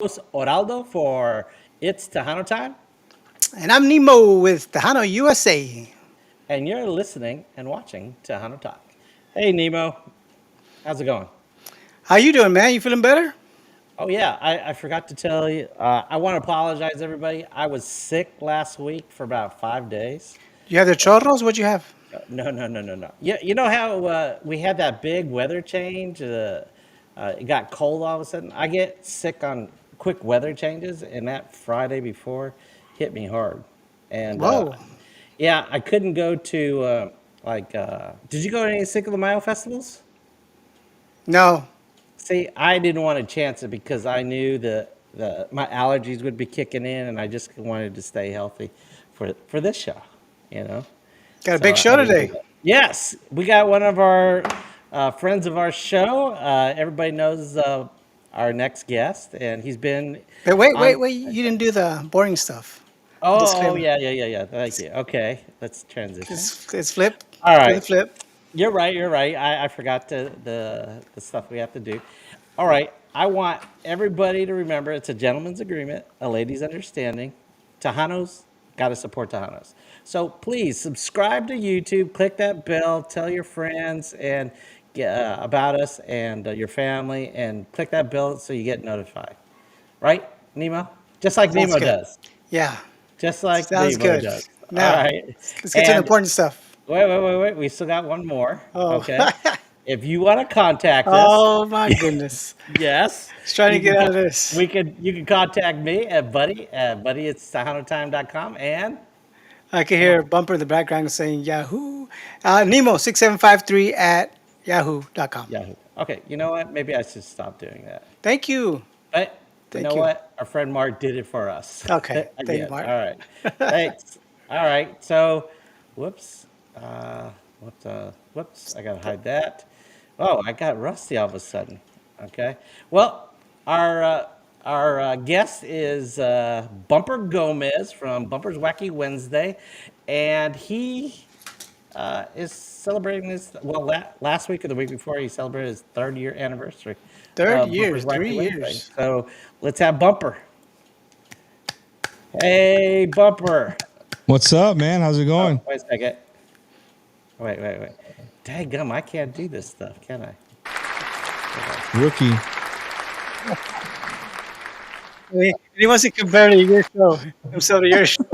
Oraldo for It's Tejano Time, And I'm Nemo with Tejano USA. and you're listening and watching Tejano Talk. Hey, Nemo, how's it going? How you doing, man? You feeling better? Oh, yeah, I forgot to tell you. I want to apologize, everybody. I was sick last week for about 5 days. You have the chorros? What'd you have? No, no, no, no, no. You know how we had that big weather change? It got cold all of a sudden. I get sick on quick weather changes, and that Friday before hit me hard. And Whoa. yeah, I couldn't go to Did you go to any Cinco de Mayo festivals? No. See, I didn't want to chance it because I knew the my allergies would be kicking in, and I just wanted to stay healthy for this show, you know. Got a So big show I didn't do today. that. Yes, we got one of our friends of our show. Everybody knows our next guest, and he's been But wait, wait, on. wait. You didn't do the boring stuff. The Oh, disclaimer. yeah, yeah, yeah, yeah. Thank you. Okay, let's transition. It's flip. All Do the right. flip. You're right. You're right. I forgot the stuff we have to do. All right. I want everybody to remember it's a gentleman's agreement, a lady's understanding. Tejanos got to support Tejanos. So please subscribe to YouTube, click that bell, tell your friends and about us and your family, and click that bell so you get notified. Right, Nemo? Just like Sounds Nemo good. does. Yeah. Just like Sounds Nemo good. does. All Now, right. let's get to the And important stuff. wait. We still got one more. Oh. Okay. If you want to contact us, Oh my goodness. yes, Just trying to you can. get out of this. You can contact me at buddy at SahanoTime.com, and I can come hear on, a bumper in the background saying Yahoo. Nemo6753 at yahoo.com. Yahoo. Okay, you know what? Maybe I should stop doing that. Thank you. But you know Thank you. what? Our friend Mark did it for us Okay. Thank you, again. Mark. All right. Thanks. All right. So, whoops. Whoops. I gotta hide that. Oh, I got rusty all of a sudden. Okay. Well, our uh, our guest is Bumper Gomez from Bumper's Wacky Wednesday, and he is celebrating this. Well, last week or the week before, he celebrated his third year anniversary Third of years, Bumper's three Wacky Wednesday. years. So let's have Bumper. Hey, Bumper. What's up, man? How's it Oh, going? wait a second. Wait. Dadgum, I can't do this stuff, can I? Hold on. Rookie. He wants to compare to your show, himself to your show.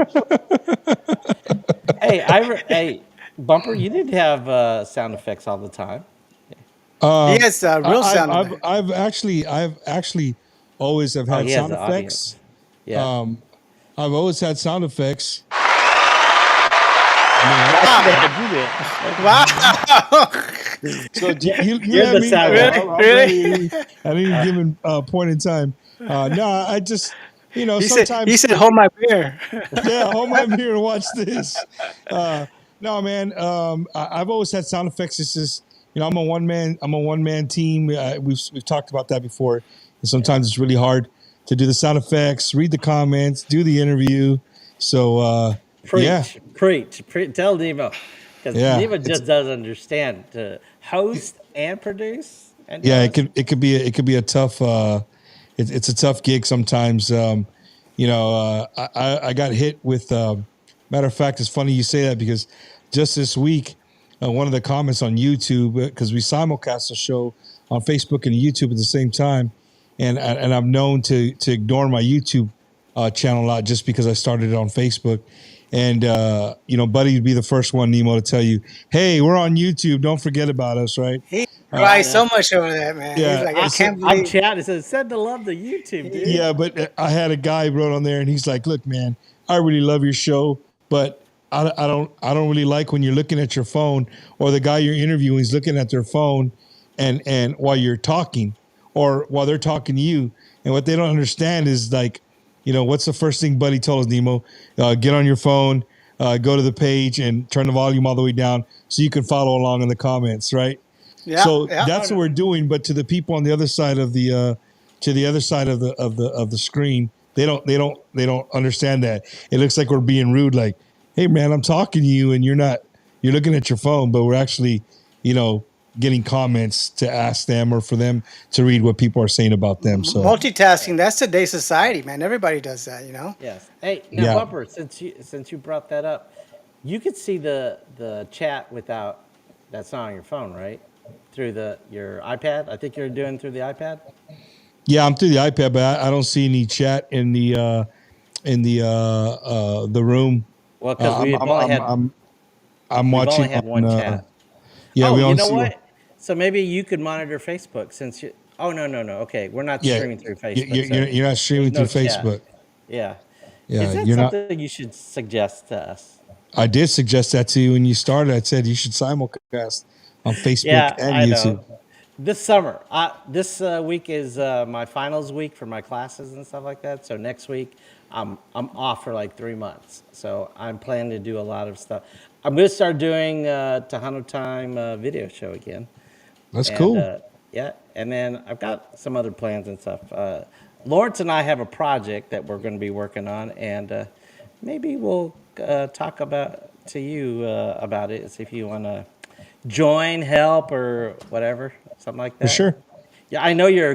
Hey, Bumper, you didn't have sound effects all the time. He Um, has real I, sound I've, effect. I've, I've actually always have Oh, had he has sound the audio. effects. Yeah. Um, I've always had sound effects. I mean, Wow. You did. so Yeah, you you're let the me sound know. guy. Really? I'm Really? ready at any given point in time. No, I just, He sometimes, said, hold my beer. yeah, hold my beer and watch this. Uh, no, man, I've always had sound effects. It's just, I'm a one man team. We've talked about that before. And Yeah. sometimes it's really hard to do the sound effects, read the comments, do the interview. So, yeah, Preach. Tell Nemo, because yeah, Nemo just doesn't understand to host and produce and do yeah. all It this. could be a tough. It's a tough gig sometimes. I got hit with. Matter of fact, it's funny you say that because just this week, one of the comments on YouTube, because we simulcast the show on Facebook and YouTube at the same time, and I'm known to ignore my YouTube channel a lot just because I started it on Facebook. And Buddy would be the first one, Nemo, to tell you, "Hey, we're on YouTube. Don't forget about us." Right? He I cries know. so much over that, man. He's Yeah. like, I can't I'm believe. chatting. It says send the love to YouTube, dude. Yeah, but I had a guy wrote on there, and he's like, "Look, man, I really love your show, but I don't really like when you're looking at your phone, or the guy you're interviewing is looking at their phone, and while you're talking, or while they're talking to you, and what they don't understand is like, what's the first thing Buddy told us, Nemo? Get on your phone, go to the page, and turn the volume all the way down so you can follow along in the comments, right?" Yeah, So yeah. that's what we're doing. But to the people on the other side of the other side of the screen, they don't understand that. It looks like we're being rude. Like, hey man, I'm talking to you, and you're not. You're looking at your phone, but we're actually, you know, getting comments to ask them or for them to read what people are saying about them. So Multitasking, that's today's society, man. Everybody does that, you know? Yes. Hey, now yeah, Bumper, since you brought that up, you could see the chat without that's not on your phone, right? Through your iPad. I think you're doing through the iPad. yeah, I'm through the iPad, but I don't see any chat in the room. Well, because I'm I'm I'm I'm I'm we've only watching had on one chat. yeah, Oh, we you don't know see. what? So maybe you could monitor Facebook since you. Oh no. Okay, we're not Yeah, streaming through Facebook, so you're not there's streaming through no chat. Facebook. Yeah. Is Yeah, that you're not. something you should suggest to us? I did suggest that to you when you started. I said you should simulcast on Facebook Yeah, and I know. YouTube. This summer, this week is my finals week for my classes and stuff like that. So next week, I'm off for like 3 months. So I'm planning to do a lot of stuff. I'm going to start doing Tejano Time video show again, That's and cool. yeah, and then I've got some other plans and stuff. Lawrence and I have a project that we're going to be working on, and maybe we'll talk about to you about it. See if you want to join, help, or whatever, something like For that. sure. Yeah, I know you're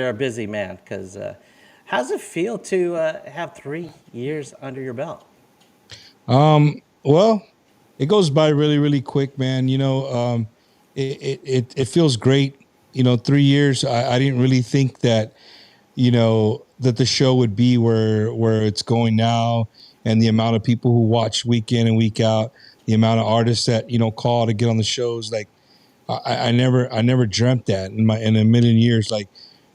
a busy man. Because how's it feel to have 3 years under your belt? Well, it goes by really, really quick, man. It feels great. 3 years. I didn't really think that, that the show would be where it's going now, and the amount of people who watch week in and week out, the amount of artists that call to get on the shows. Like, I never dreamt that in a million years. Like,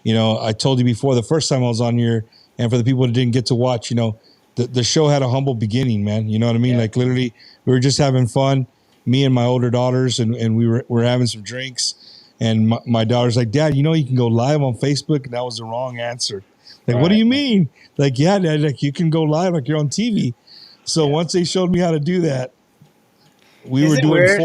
I told you before the first time I was on here, and for the people that didn't get to watch, the show had a humble beginning, man. You know what I mean? Yeah. Like, literally, we were just having fun, me and my older daughters, and we were having some drinks. And my daughter's like, Dad, you can go live on Facebook, and that was the wrong answer. Like, what do Right. you mean? Like, yeah, Dad, like you can go live like you're on TV. So Yeah. once they showed me how to do that, we Is were it doing weird?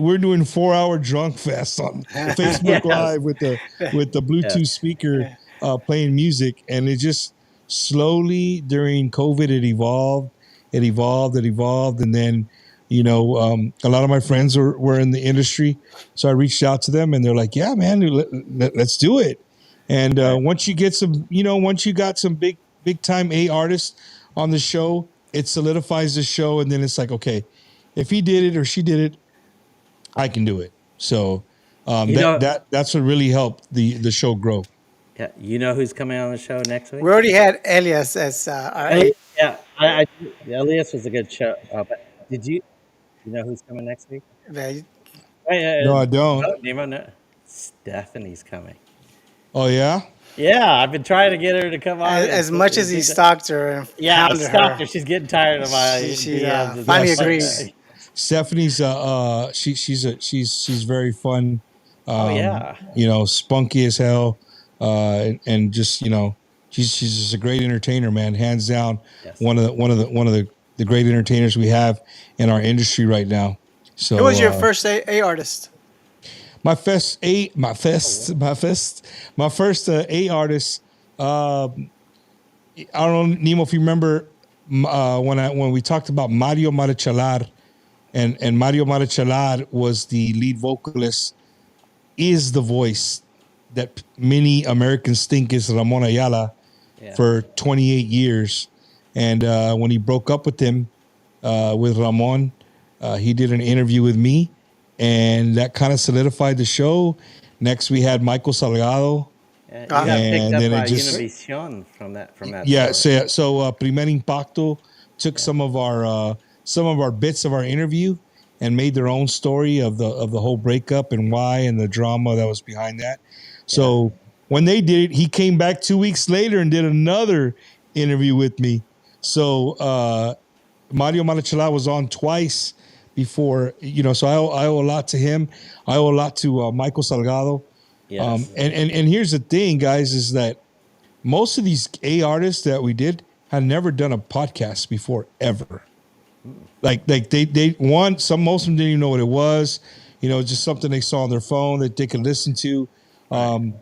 we're doing 4-hour drunk fest on Facebook Yes. Live with the Yeah. Bluetooth speaker playing music, and it just slowly during COVID it evolved, and then a lot of my friends were in the industry, so I reached out to them, and they're like, "Yeah, man, let's do it." And Right. once you got some big time artists on the show, it solidifies the show, and then it's like, okay, if he did it or she did it, I can do it. So You know, that's what really helped the show grow. yeah, you know who's coming on the show next week? We already had Elias as our Yeah, Elias was a good show. But did you know who's coming next week? No, I don't. No, Nemo, no. Stephanie's coming. Oh yeah. Yeah, I've been trying to get her to come on. as much as he stalked her and Yeah, hounded stop her. her. She's getting tired of my She DMs and finally stuff like agreed. that. Stephanie's she's very fun. Oh yeah, Spunky as hell, and just she's just a great entertainer, man. Hands down, Yes. one of the great entertainers we have in our industry right now. So Who was your first A artist? my first A artist. I don't know, Nemo, if you remember when we talked about Mario Marichalar, and Mario Marichalar was the lead vocalist, is the voice that many Americans think is Ramon Ayala Yeah. for 28 years. And when he broke up with him, with Ramon, he did an interview with me, and that kind of solidified the show. Next, we had Michael Salgado. You got And picked up then by it just- Univision from that. Yeah, story. so Primer Impacto took some of our bits of our interview and made their own story of the whole breakup and why and the drama that was behind that. So when they did it, he came back 2 weeks later and did another interview with me. So Mario Marichala was on twice before, so I owe a lot to him. I owe a lot to Michael Salgado. Yes. And here's the thing, guys, is that most of these artists that we did had never done a podcast before, ever. Like they most of them didn't even know what it was. Just something they saw on their phone that they could listen to. They've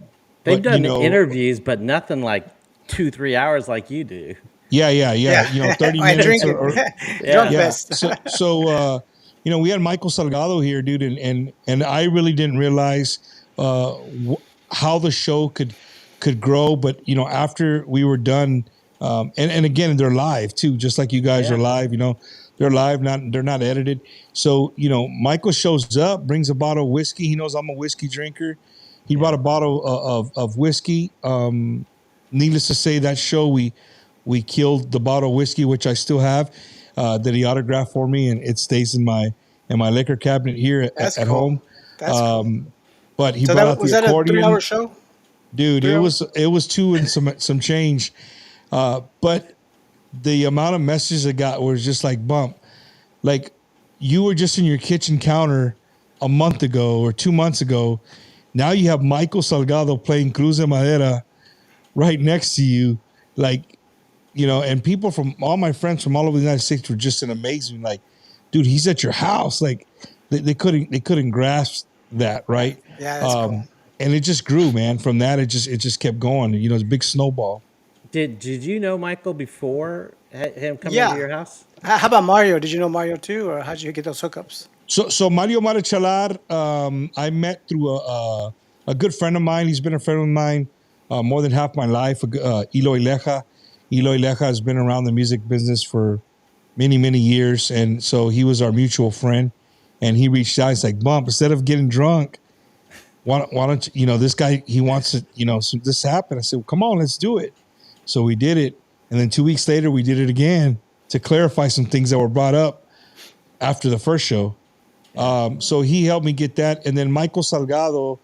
but, done interviews, but nothing like 2-3 hours like you do. Yeah. 30 I minutes drink or Drunk Yeah. fest. we had Michael Salgado here, dude, and I really didn't realize how the show could grow. But after we were done, and again, they're live too, just like you guys are Yeah. live. They're live, they're not edited. So Michael shows up, brings a bottle of whiskey. He knows I'm a whiskey drinker. He brought a bottle of whiskey. Needless to say, that show we killed the bottle of whiskey, which I still have, that he autographed for me, and it stays in my liquor cabinet here That's at cool. home. That's cool. But he So brought that out was the that a accordion. 3-hour show? Dude, 3 it hours? was two and some change. But the amount of messages I got was just like bump. Like you were just in your kitchen counter a month ago or 2 months ago. Now you have Michael Salgado playing Cruz de Madera right next to you. Like, and people from all my friends from all over the United States were just in amazement. Like, dude, he's at your house. Like they couldn't grasp that. Right. Yeah, that's cool. And it just grew, man. From that, it just kept going. It's a big snowball. Did you know Michael before him coming Yeah. to your house? How about Mario? Did you know Mario too, or how did you get those hookups? So Mario Marichalar, I met through a good friend of mine. He's been a friend of mine more than half my life. Eloy Leja. Eloy Leja has been around the music business for many, many years, and so he was our mutual friend. And he reached out. He's like, "Bump, instead of getting drunk, why don't you, this guy, he wants to, so this happened." I said, well, "Come on, let's do it." So we did it, and then 2 weeks later, we did it again to clarify some things that were brought up after the first show. So he helped me get that. And then Michael Salgado,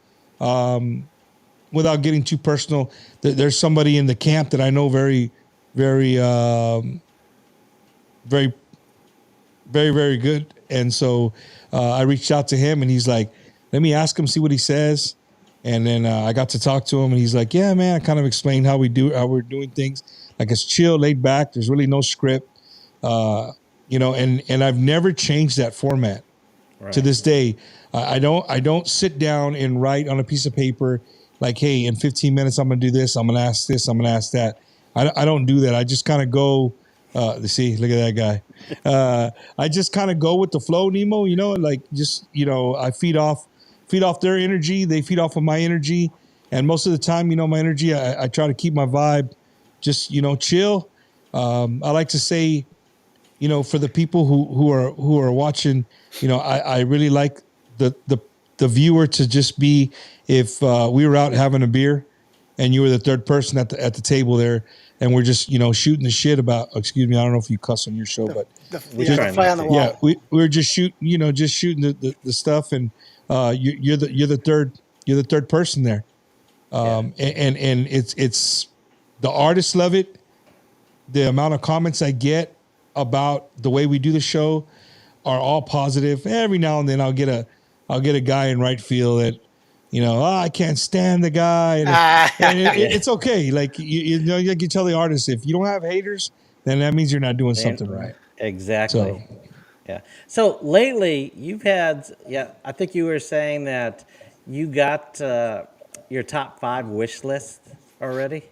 without getting too personal, there's somebody in the camp that I know very, very, very, very, very good. And so I reached out to him, and he's like, let me ask him, see what he says. And then I got to talk to him, and he's like, yeah, man, I kind of explained how we're doing things. Like, it's chill, laid back. There's really no script, and I've never changed that format. Right. To this day. I don't sit down and write on a piece of paper like, hey, in 15 minutes, I'm going to do this. I'm going to ask this. I'm going to ask that. I don't do that. I just kind of go, see, look at that guy. I just kind of go with the flow, Nemo, like just, I feed off their energy. They feed off of my energy. And most of the time, my energy, I try to keep my vibe just, chill. I like to say, for the people who are watching, I really like the viewer to just be, if we were out having a beer and you were the third person at the table there, and we're just shooting the shit about. Excuse me, I don't know if you cuss on your show, but the fly on the wall. Yeah, we're just shooting, just shooting the stuff, and you're the third person there, and it's the artists love it. The amount of comments I get about the way we do the show are all positive. Every now and then I'll get a guy in right field that, I can't stand the guy. And it's okay. Like, like you tell the artist, if you don't have haters, then that means you're not doing something right. Exactly. So, yeah. So lately you've had, I think you were saying that you got your top 5 wish list already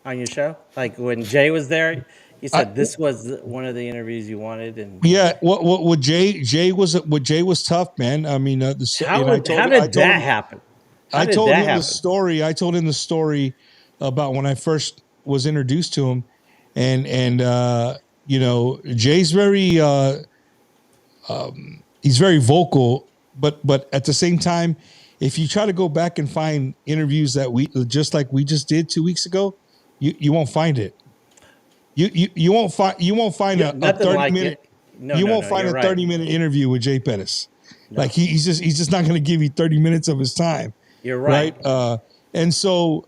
on your show. Like when Jay was there, you said this was one of the interviews you wanted, and what Jay was tough, man. I mean, how did that happen? I told him the story about when I first was introduced to him, and Jay's very he's very vocal, but at the same time, if you try to go back and find interviews that we just did 2 weeks ago, you won't find it. You won't find a 30-minute. You won't find a 30-minute interview with Jay Pettis. No. Like he's just not going to give you 30 minutes of his time. You're right. And so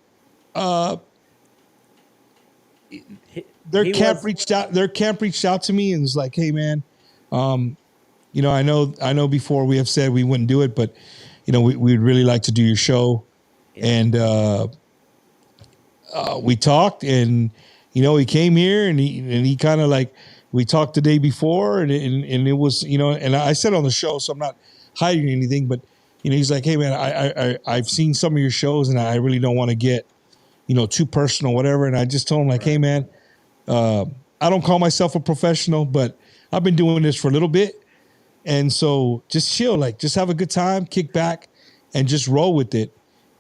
their camp reached out to me and was like, hey man, I know before we have said we wouldn't do it, but we'd really like to do your show. Yeah. And we talked, and he came here, and he kind of like, we talked the day before, and it was, and I said on the show, so I'm not hiding anything, but he's like, hey man, I've seen some of your shows, and I really don't want to get too personal, whatever. And I just told him like, hey man, I don't call myself a professional, but I've been doing this for a little bit, and so just chill, like just have a good time, kick back, and just roll with it.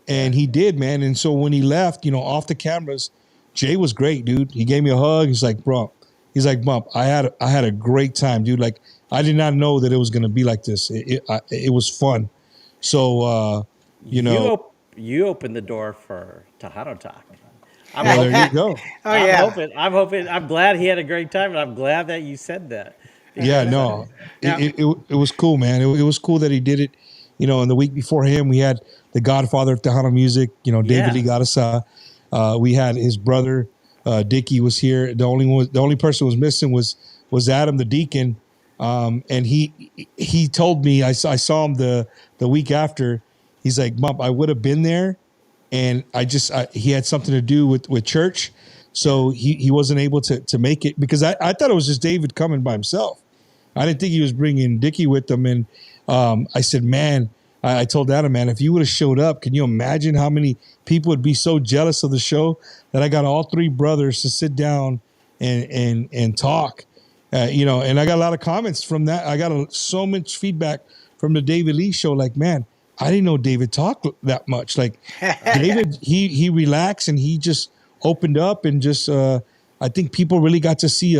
And he did, man. And so when he left, off the cameras, Jay was great, dude. He gave me a hug. He's like, bro, Bump, I had a great time, dude. Like, I did not know that it was gonna be like this. It was fun. So You opened the door for Tejano Talk. there you go. Oh yeah. I'm glad he had a great time, and I'm glad that you said that. Yeah, no, Now- it was cool, man. It was cool that he did it. And the week before him, we had the Godfather of Tejano music, David Yeah. Lee Garza. We had his brother, Dickie was here. The only person who was missing was Adam the Deacon. And he told me, I saw him the week after. He's like, Mom, I would have been there, and he had something to do with church, so he wasn't able to make it, because I thought it was just David coming by himself. I didn't think he was bringing Dickie with him. And I said, man, I told Adam, man, if you would have showed up, can you imagine how many people would be so jealous of the show that I got all three brothers to sit down and talk, and I got a lot of comments from that. I got so much feedback from the David Lee show. Like, man, I didn't know David talked that much. Like, David, he relaxed and he just opened up, and just, I think people really got to see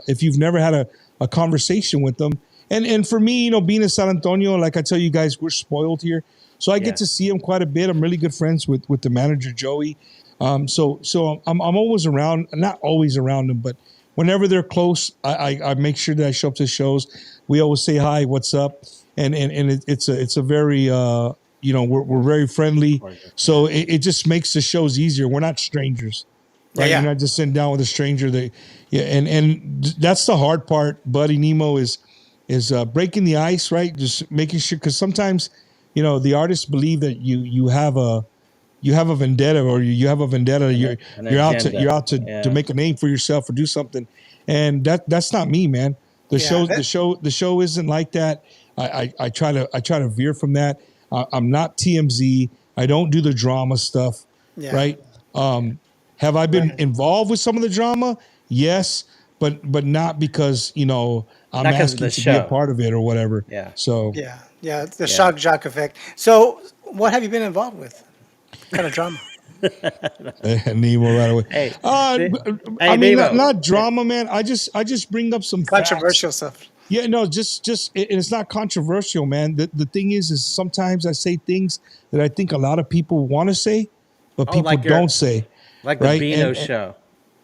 if you've never had a conversation with them. And for me, being in San Antonio, like I tell you guys, we're spoiled here. So I get to see him quite a bit. I'm really good friends with the manager, Joey. So I'm always around, not always around them, but whenever they're close, I make sure that I show up to shows. We always say hi, what's up, and it's a very we're very friendly. So it just makes the shows easier. We're not strangers, right? Yeah. You're not just sitting down with a stranger. And that's the hard part, buddy. Nemo is breaking the ice, right? Just making sure, because sometimes the artists believe that you have a vendetta, or you have a vendetta. You're out to make a name for yourself or do something, and that's not me, man. The show isn't like that. I try to veer from that. I'm not TMZ. I don't do the drama stuff, right? Have I been involved with some of the drama? Yes, but not because I'm Not 'cause of asking the to be show. a part of it or whatever. Yeah. So Yeah, it's the shock jock effect. So, what have you been involved with? What kind of drama? Nemo right away. Hey, I hey, mean, Nemo. not drama, man. I just bring up some facts. Controversial stuff. Yeah, no, it's not controversial, man. The thing is sometimes I say things that I think a lot of people want to say, but people like don't say. Like the right? Beano And- show.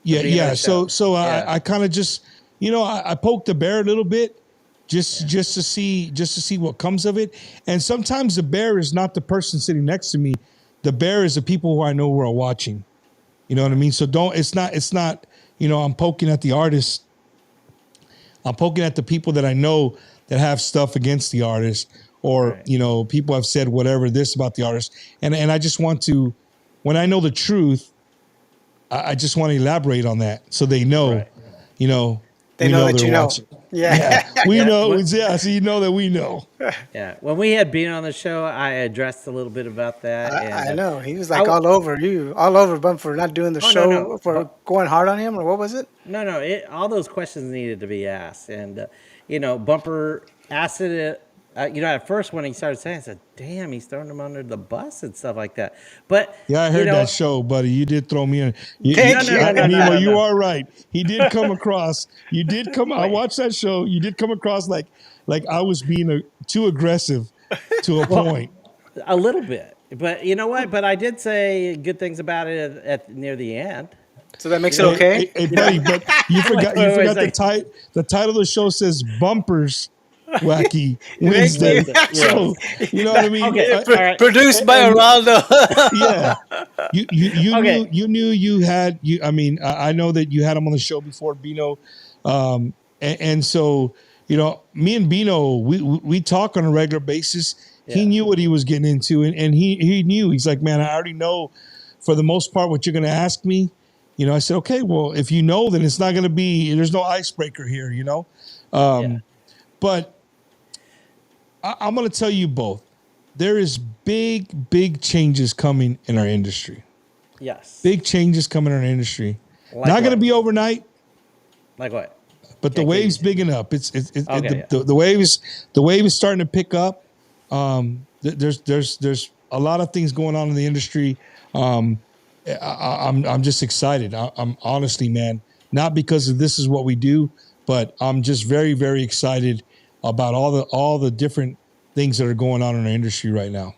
Yeah, Beano yeah. show. So Yeah. I kind of just, I poke the bear a little bit, just to see what comes of it. And sometimes the bear is not the person sitting next to me. The bear is the people who I know who are watching. You know what I mean? So it's not, I'm poking at the artist. I'm poking at the people that I know that have stuff against the artist, or, Right. People have said whatever this about the artist. And I just want to, when I know the truth, I just want to elaborate on that so they know, Right. They we know that they're you know. watching. Yeah. We Yeah. know. Yeah, so you know that we know. Yeah. When we had Beano on the show, I addressed a little bit about that. I and, know. He was like I- all over you, all over Bump for not doing the Oh, no, show, no. for going hard on him, or what was it? No. All those questions needed to be asked, and Bumper asked it. At first when he started saying, it, I said, "Damn, he's throwing him under the bus and stuff like that." But Yeah, I heard that show, buddy. You did throw me in. Thank you. Nemo, No. you are right. He did come across. You did come. I watched that show. You did come across like I was being too aggressive to a point. A little bit. But you know what? But I did say good things about it at near the end. So that makes it okay. Hey, buddy, but you forgot. Wait, You forgot wait, the title of the show says Bumpers Wacky Wednesday. Yeah. So you know what I mean. Okay. I- All right. Produced by Araldo. yeah, you Okay. knew you had you. I mean, I know that you had him on the show before, Bino, and so me and Bino, we talk on a regular basis. He Yeah. knew what he was getting into, and he knew. He's like, man, I already know for the most part what you're going to ask me. I said, okay, well, if you know, then it's not going to be. There's no icebreaker here, Yeah. But I'm going to tell you both. There is big changes coming in our industry. Yes. Big changes coming in our industry. Like Not going to what? be overnight, Like what? but the Okay, wave's big enough. Okay. The wave is starting to pick up. There's a lot of things going on in the industry. I'm just excited. I'm honestly, man, not because of this is what we do, but I'm just very, very excited about all the different things that are going on in our industry right now.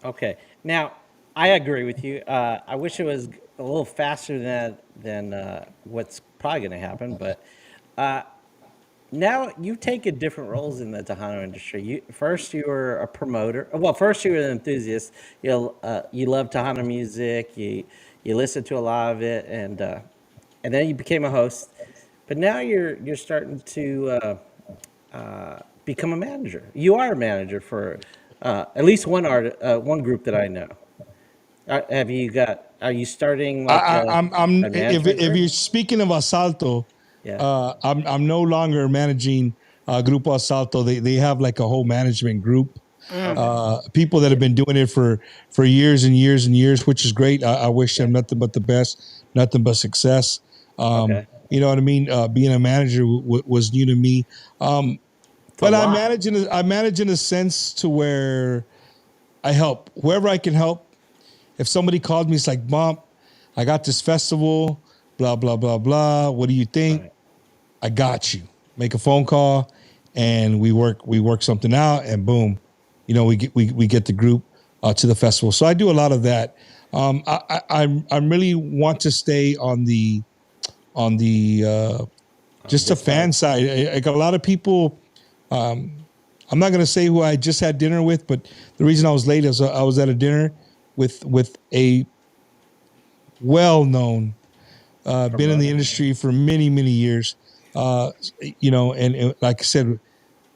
Okay. Now, I agree with you. I wish it was a little faster than what's probably going to happen, but now you've taken different roles in the Tejano industry. First you were a promoter. Well, first you were an enthusiast. You love Tejano music. You listen to a lot of it, and then you became a host. But now you're starting to become a manager. You are a manager for at least one group that I know. Have you got? Are you starting like I'm a management if group? you're speaking of Asalto, Yeah. I'm no longer managing Grupo Asalto. They have like a whole management group. Okay. People that have been doing it for years and years and years, which is great. I wish Yeah. them nothing but the best, nothing but success. Okay. You know what I mean? Being a manager was new to me. It's a But lot. I manage in a sense to where I help whoever I can help. If somebody called me, it's like, Bump, I got this festival, blah, blah, blah, blah. What do you think? Right. I got you. Make a phone call and we work something out and boom, we get the group to the festival. So I do a lot of that. I really want to stay on the On just a this side. fan side. Like a lot of people, I'm not going to say who I just had dinner with, but the reason I was late is I was at a dinner with a well-known, been in the Promoter. industry for many, many years. And like I said,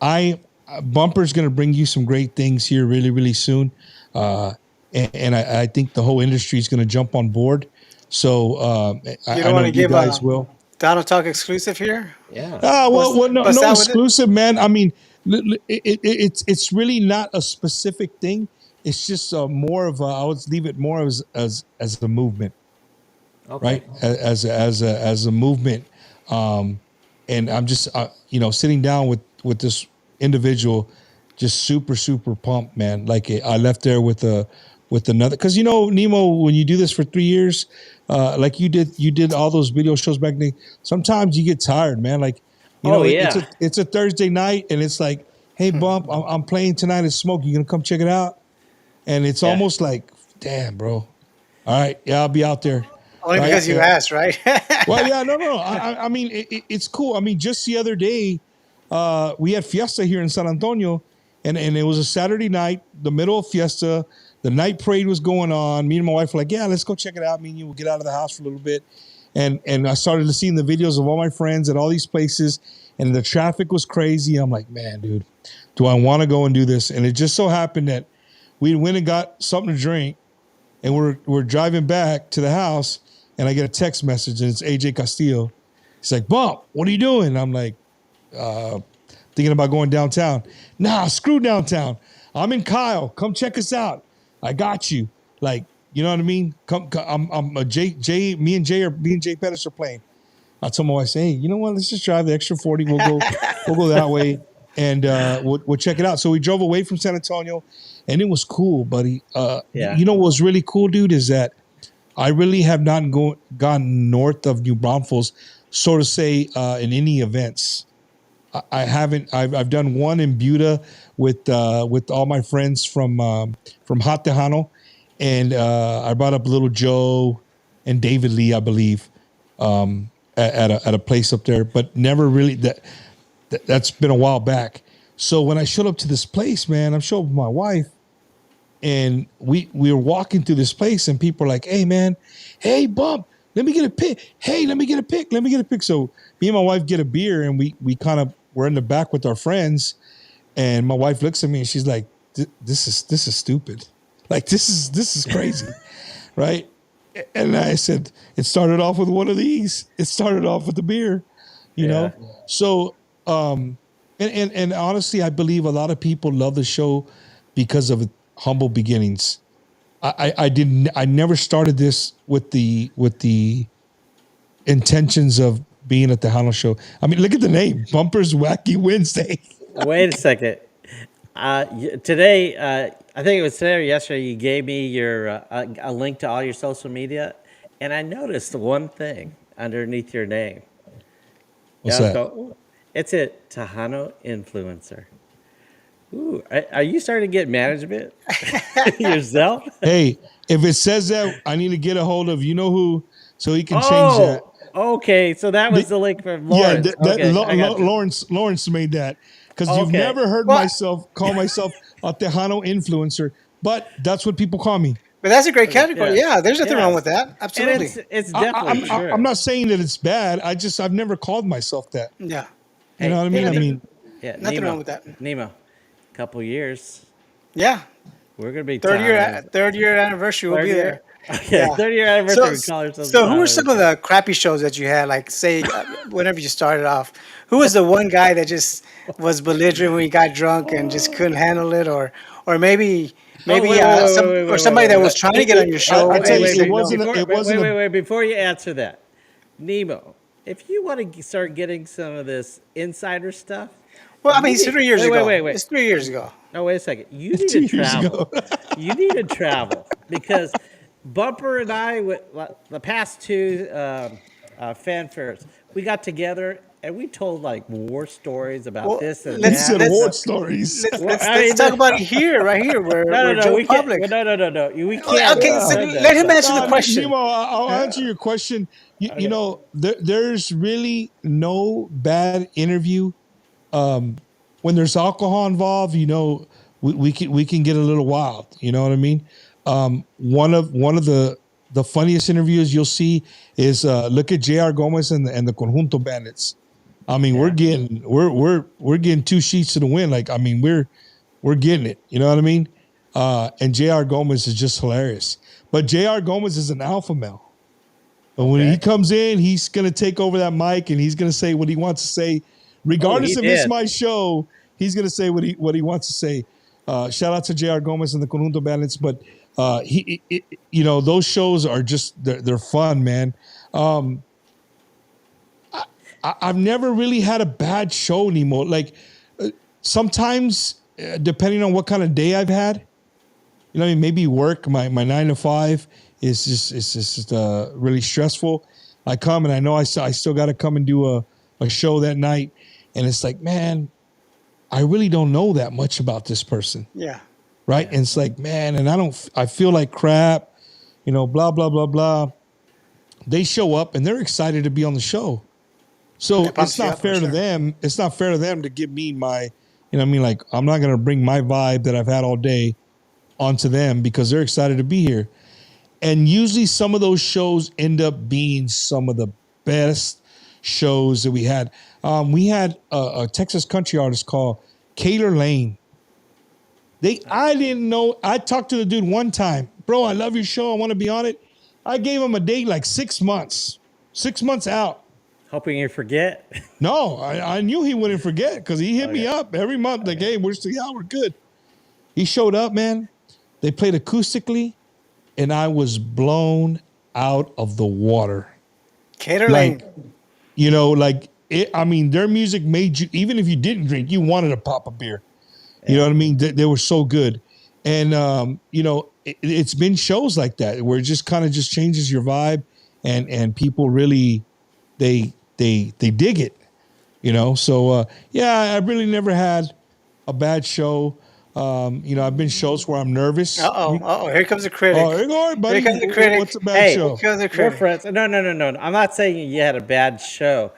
I Bumper's going to bring you some great things here really, really soon. And I think the whole industry is going to jump on board. So You I don't know want to you give guys a will. Donald Talk exclusive here? Yeah. No, Bust no out with it? exclusive, man. I mean, it's really not a specific thing. It's just more of I would leave it more as a movement, Okay. right? As a movement, and I'm just sitting down with this individual, just super super pumped, man. Like I left there with another because Nemo, when you do this for 3 years, like you did all those video shows back then. Sometimes you get tired, man. Like Oh it's yeah. a Thursday night and it's like, hey Bump, I'm playing tonight at Smoke. You gonna come check it out? And it's Yeah. almost like, damn, bro. All right, yeah, I'll be out there. Only Right? because you asked, right? Well, yeah, no. I mean, it's cool. I mean, just the other day, we had Fiesta here in San Antonio, and it was a Saturday night, the middle of Fiesta. The night parade was going on. Me and my wife were like, yeah, let's go check it out. Me and you will get out of the house for a little bit. And I started to seeing the videos of all my friends at all these places, and the traffic was crazy. I'm like, man, dude, do I want to go and do this? And it just so happened that we went and got something to drink, and we're driving back to the house, and I get a text message, and it's AJ Castillo. He's like, Bump, what are you doing? And I'm like, thinking about going downtown. Nah, screw downtown. I'm in Kyle. Come check us out. I got you. Like, you know what I mean? I'm a Jay. Me and Jay Pettis are playing. I told my wife, hey, you know what? Let's just drive the extra 40. We'll go that way, and we'll check it out. So we drove away from San Antonio, and it was cool, buddy. Yeah. You know what's really cool, dude, is that I really have not gone north of New Braunfels, so to say, in any events. I haven't. I've done one in Buda with all my friends from Hot Tejano, and I brought up Little Joe and David Lee, I believe, at a place up there, but never really that's been a while back. So when I showed up to this place, man, I'm showing up with my wife, and we were walking through this place, and people are like, "Hey, man, hey, Bump, let me get a pic. Hey, let me get a pic. Let me get a pic." So me and my wife get a beer, and we kind of we're in the back with our friends, and my wife looks at me and she's like, "This is stupid. Like this is crazy, right?" And I said, "It started off with one of these. It started off with the beer, you Yeah. know." So and honestly, I believe a lot of people love the show because of humble beginnings. I never started this with the intentions of being at the Tejano show. I mean, look at the name, Bumpers Wacky Wednesday. Wait a second. Today, I think it was today or yesterday, you gave me your a link to all your social media, and I noticed one thing underneath your name. What's Yeah, I was that? going, "Ooh, it's a Tejano influencer. Ooh, are you starting to get management yourself? Hey, if it says that, I need to get a hold of you know who, so he can change that. Oh, okay. So that was The- the link from yeah, Lawrence. that Okay, I got you. Lawrence made that because you've Okay. never heard Well, myself call myself a Tejano influencer, but that's what people call me. but that's a great Okay, category. yes, Yeah, there's nothing wrong with yes, that. and Absolutely. it's definitely I'm true. not saying that it's bad. I've never called myself that. Yeah, You know Hey, what I yeah, mean? I nothing, mean, yeah, nothing wrong with that. Nemo, couple years, Yeah, we're gonna be third Tejano's year, third year anniversary. We'll third be year. there. Okay, Yeah. 30-year So, anniversary. We call ourselves so who were some Tejano's. of the crappy shows that you had? Like, say, whenever you started off, who was the one guy that just was belligerent when he got drunk and just couldn't handle it, or maybe, Oh, maybe or somebody that was trying to get on your show I wait, tell and you, you wait, it said wait. no. wasn't. Before, It wasn't a. wait. Before you answer that, Nemo, if you want to start getting some of this insider stuff, Well, I mean, you it's need. 3 years ago. Wait. It's 3 years ago. No, wait a second. You It's need to 2 years travel. ago. You need to travel because Bumper and I, the past two fanfares, we got together and we told like war stories about Well, this and He let's that. said And war let's stories. well, I let's mean, talk about it here, right here, where no. Joe We can't. Public. Well, no. We Oh, can't okay, so send let that him stuff. answer the No, question. Nemo, I'll answer your question. You Okay. know, there's really no bad interview. When there's alcohol involved, you know, we can get a little wild. You know what I mean? One of the funniest interviews you'll see is look at J.R. Gomez and the Conjunto Bandits. I mean, Yeah. we're getting two sheets to the wind. Like, I mean, we're getting it. You know what I mean? And J.R. Gomez is just hilarious. But J.R. Gomez is an alpha male. But when he Okay. comes in, he's going to take over that mic and he's going to say what he wants to say. Oh, he Regardless if it's did. my show, he's going to say what he wants to say. Shout out to J.R. Gomez and the Conjunto Bandits. But you know, those shows are just, they're fun, man. I've never really had a bad show anymore. Like sometimes, depending on what kind of day I've had, you know, maybe work, my 9 to 5 is just really stressful. I come and I know I still got to come and do a show that night. And it's like, man, I really don't know that much about this person. Yeah. Right. And it's like, man, and I feel like crap, you know, blah, blah, blah, blah. They show up and they're excited to be on the show. So That pumps it's you not up for fair to sure. them. It's not fair to them to give me my, you know what I mean? Like, I'm not going to bring my vibe that I've had all day onto them because they're excited to be here. And usually some of those shows end up being some of the best shows that we had. We had a Texas country artist called Kaylor Lane. I didn't know. I talked to the dude one time. Bro, I love your show. I want to be on it. I gave him a date like 6 months. 6 months out. Hoping you forget. No, I knew he wouldn't forget because he hit me Okay. up every month. Like, hey, we're good. He showed up, man. They played acoustically, and I was blown out of the water. Cater Like, Lane. you know, like I mean, their music made you, even if you didn't drink, you wanted to pop a beer. You know Yeah. what I mean? They were so good. And you know, it's been shows like that where it just kind of just changes your vibe, and people really they dig it. You know, so yeah, I really never had a bad show. You know, I've been shows where I'm nervous. Here comes the Oh, critic. here you go, Here buddy. comes the critic. What's a bad Hey, Here show? comes the we're critic. friends. No. I'm not saying you had a bad show,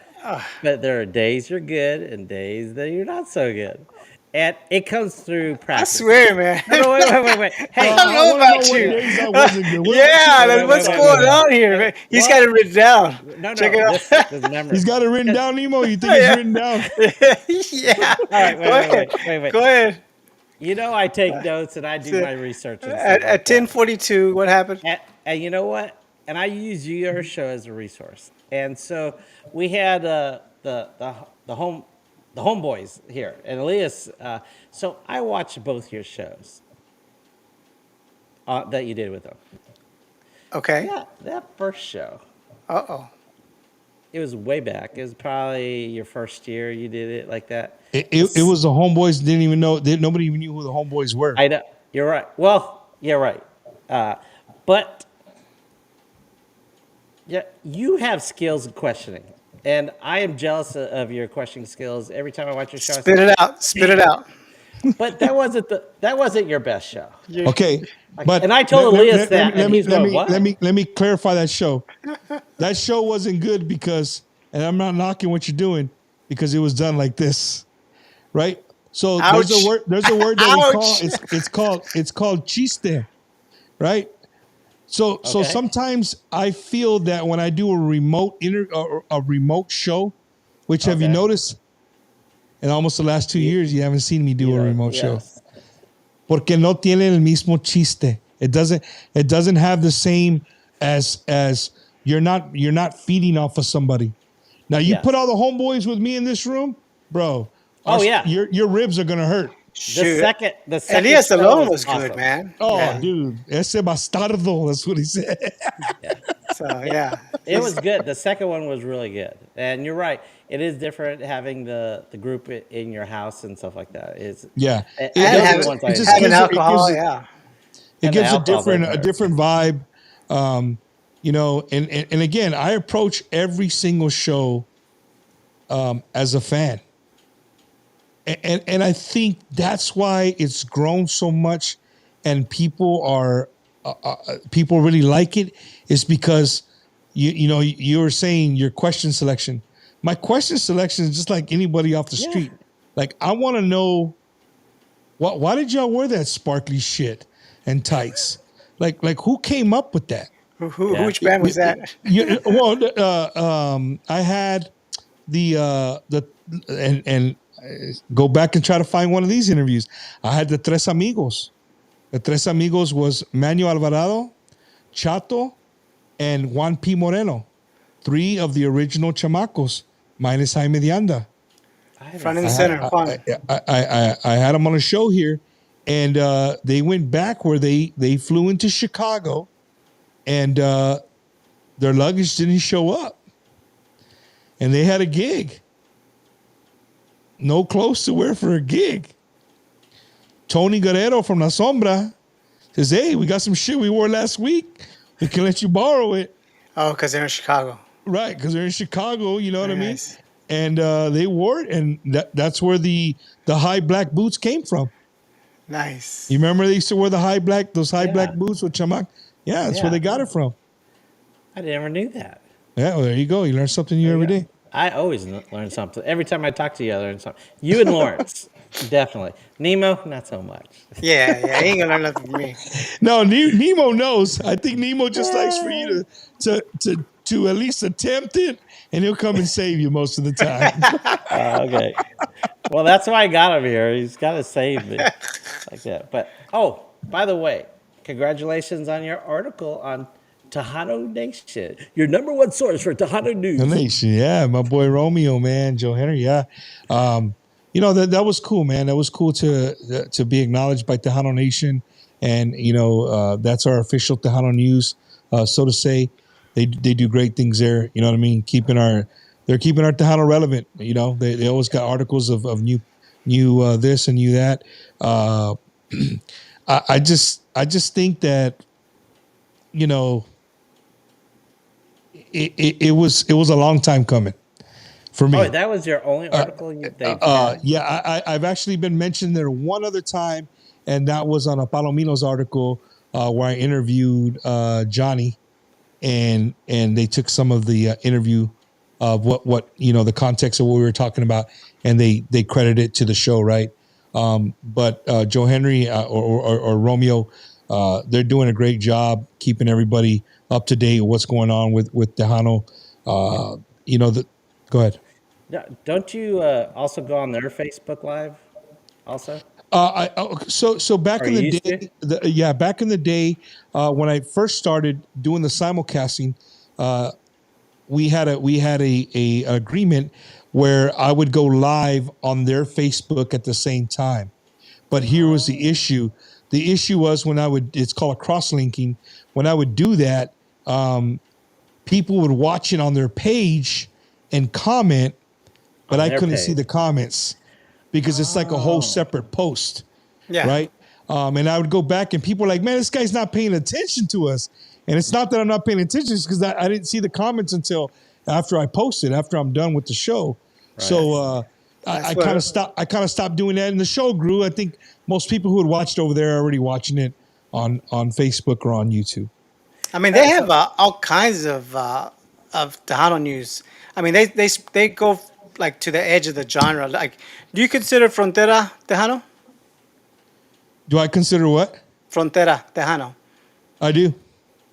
but there are days you're good and days that you're not so good, and it comes through I practice. swear, man. No. Wait. I Hey, don't I know want to know about what you. days I wasn't good. Yeah, wait, what's wait. going on here, Hey, man? He's got what? it written down. Check No. it This out. is memory. He's got it written Because, down, Nemo. You think it's Yeah. written down? Yeah. all right, Go ahead. wait. Go ahead. You know, I take notes and I do So, my research and stuff at like that. 10:42, what happened? And you know what? And I use your show as a resource. And so we had the homeboys here and Elias. So I watched both your shows that you did with them. Okay. That first show, Uh-oh. it was way back. It was probably your first year you did it like that. It was the homeboys didn't even know. Nobody even knew who the homeboys were. I know you're right. Well, you're right. Uh, but yeah, you have skills in questioning, and I am jealous of your questioning skills. Every time I watch your show, I Spit say, it out. Spit it "Damn." out. But that wasn't your best show. You, Okay, Like, but and I told Elias that, let and me he's going, "What?" let me clarify that show. That show wasn't good because, and I'm not knocking what you're doing, because it was done like this, right? So ouch. there's a word that we call Ouch. it's called chiste, right? So Okay. sometimes I feel that when I do a a remote show, which have you Okay. noticed in almost the last 2 years you haven't seen me do a remote show. Yes. Porque no tiene el mismo chiste. It doesn't have the same as you're not feeding off of somebody. Now you Yes. put all the homeboys with me in this room, bro. Oh, yeah. Your ribs are gonna hurt. Shoot. The second Elias show alone was was good, awesome. man. Oh, Yeah. dude, ese bastardo. That's what he said. Yeah. So yeah. It was good. The second one was really good, and you're right. It is different having the group in your house and stuff like that. It's Yeah, and it And those are does. the having ones I It just enjoy. having gives alcohol, yeah. it And the gives a alcohol doesn't hurt. different vibe. And again, I approach every single show as a fan, and I think that's why it's grown so much, and people really like it, is because you were saying your question selection. My question selection is just like anybody off the Yeah. street. Like, I want to know, why did y'all wear that sparkly shit and tights? Like who came up with that? Yeah. Which band was that? I had the and go back and try to find one of these interviews. I had the Tres Amigos. The Tres Amigos was Manuel Alvarado, Chato, and Juan P. Moreno, three of the original chamacos, minus Jaime de Anda. Front and center, Juan. I had them on a show here, and they went back where they flew into Chicago, and their luggage didn't show up, and they had a gig. No clothes to wear for a gig. Tony Guerrero from La Sombra says, "Hey, we got some shit we wore last week. We can let you borrow it." Oh, because they're in Chicago. Right, because they're in Chicago, you know what I mean? Nice. And they wore it, and that's where the high black boots came from. Nice. You remember they used to wear those high Yeah. black boots with chamac? Yeah, that's where Yeah. they got it from. I never knew that. Yeah, well, there you go. You learn something new every day. I always learn something. Every time I talk to you, I learn something. You and Lawrence, definitely. Nemo, not so much. Yeah, he ain't gonna learn nothing from me. No, Nemo knows. I think Nemo just likes for you to at least attempt it, and he'll come and save you most of the time. Okay. Well, that's why I got him here. He's got to save me like that. But by the way, congratulations on your article on Tejano Nation, your number one source for Tejano news. Nation, yeah, my boy Romeo, man, Joe Henry, yeah. That was cool, man. That was cool to be acknowledged by Tejano Nation, and that's our official Tejano news, so to say. They do great things there. You know what I mean? They're keeping our Tejano relevant. They always got articles of new this and new that. I just think that it was a long time coming for me. Oh, that was your only article they had? Yeah, I've actually been mentioned there one other time, and that was on a Palomino's article where I interviewed Johnny, and they took some of the interview of what the context of what we were talking about, and they credit it to the show, right? But Joe Henry or Romeo, they're doing a great job keeping everybody up to date with what's going on with Tejano. Go ahead. Don't you also go on their Facebook Live also? So back Are in you the used day, back in the day, when I first started doing the simulcasting, we had a agreement where I would go live on their Facebook at the same time. But here was the issue. The issue was it's called a cross-linking. When I would do that, people would watch it on their page and comment, but On I their couldn't see page. the comments because it's like a whole separate post, Yeah. right? And I would go back and people were like, man, this guy's not paying attention to us. And it's not that I'm not paying attention, it's because I didn't see the comments until after I posted, after I'm done with the show. Right. So That's I what- kind of stopped. I kind of stopped doing that, and the show grew. I think most people who had watched over there are already watching it on Facebook or on YouTube. I mean, they have all kinds of Tejano news. I mean, they go like to the edge of the genre. Like, do you consider Frontera Tejano? Do I consider what? Frontera Tejano. I do.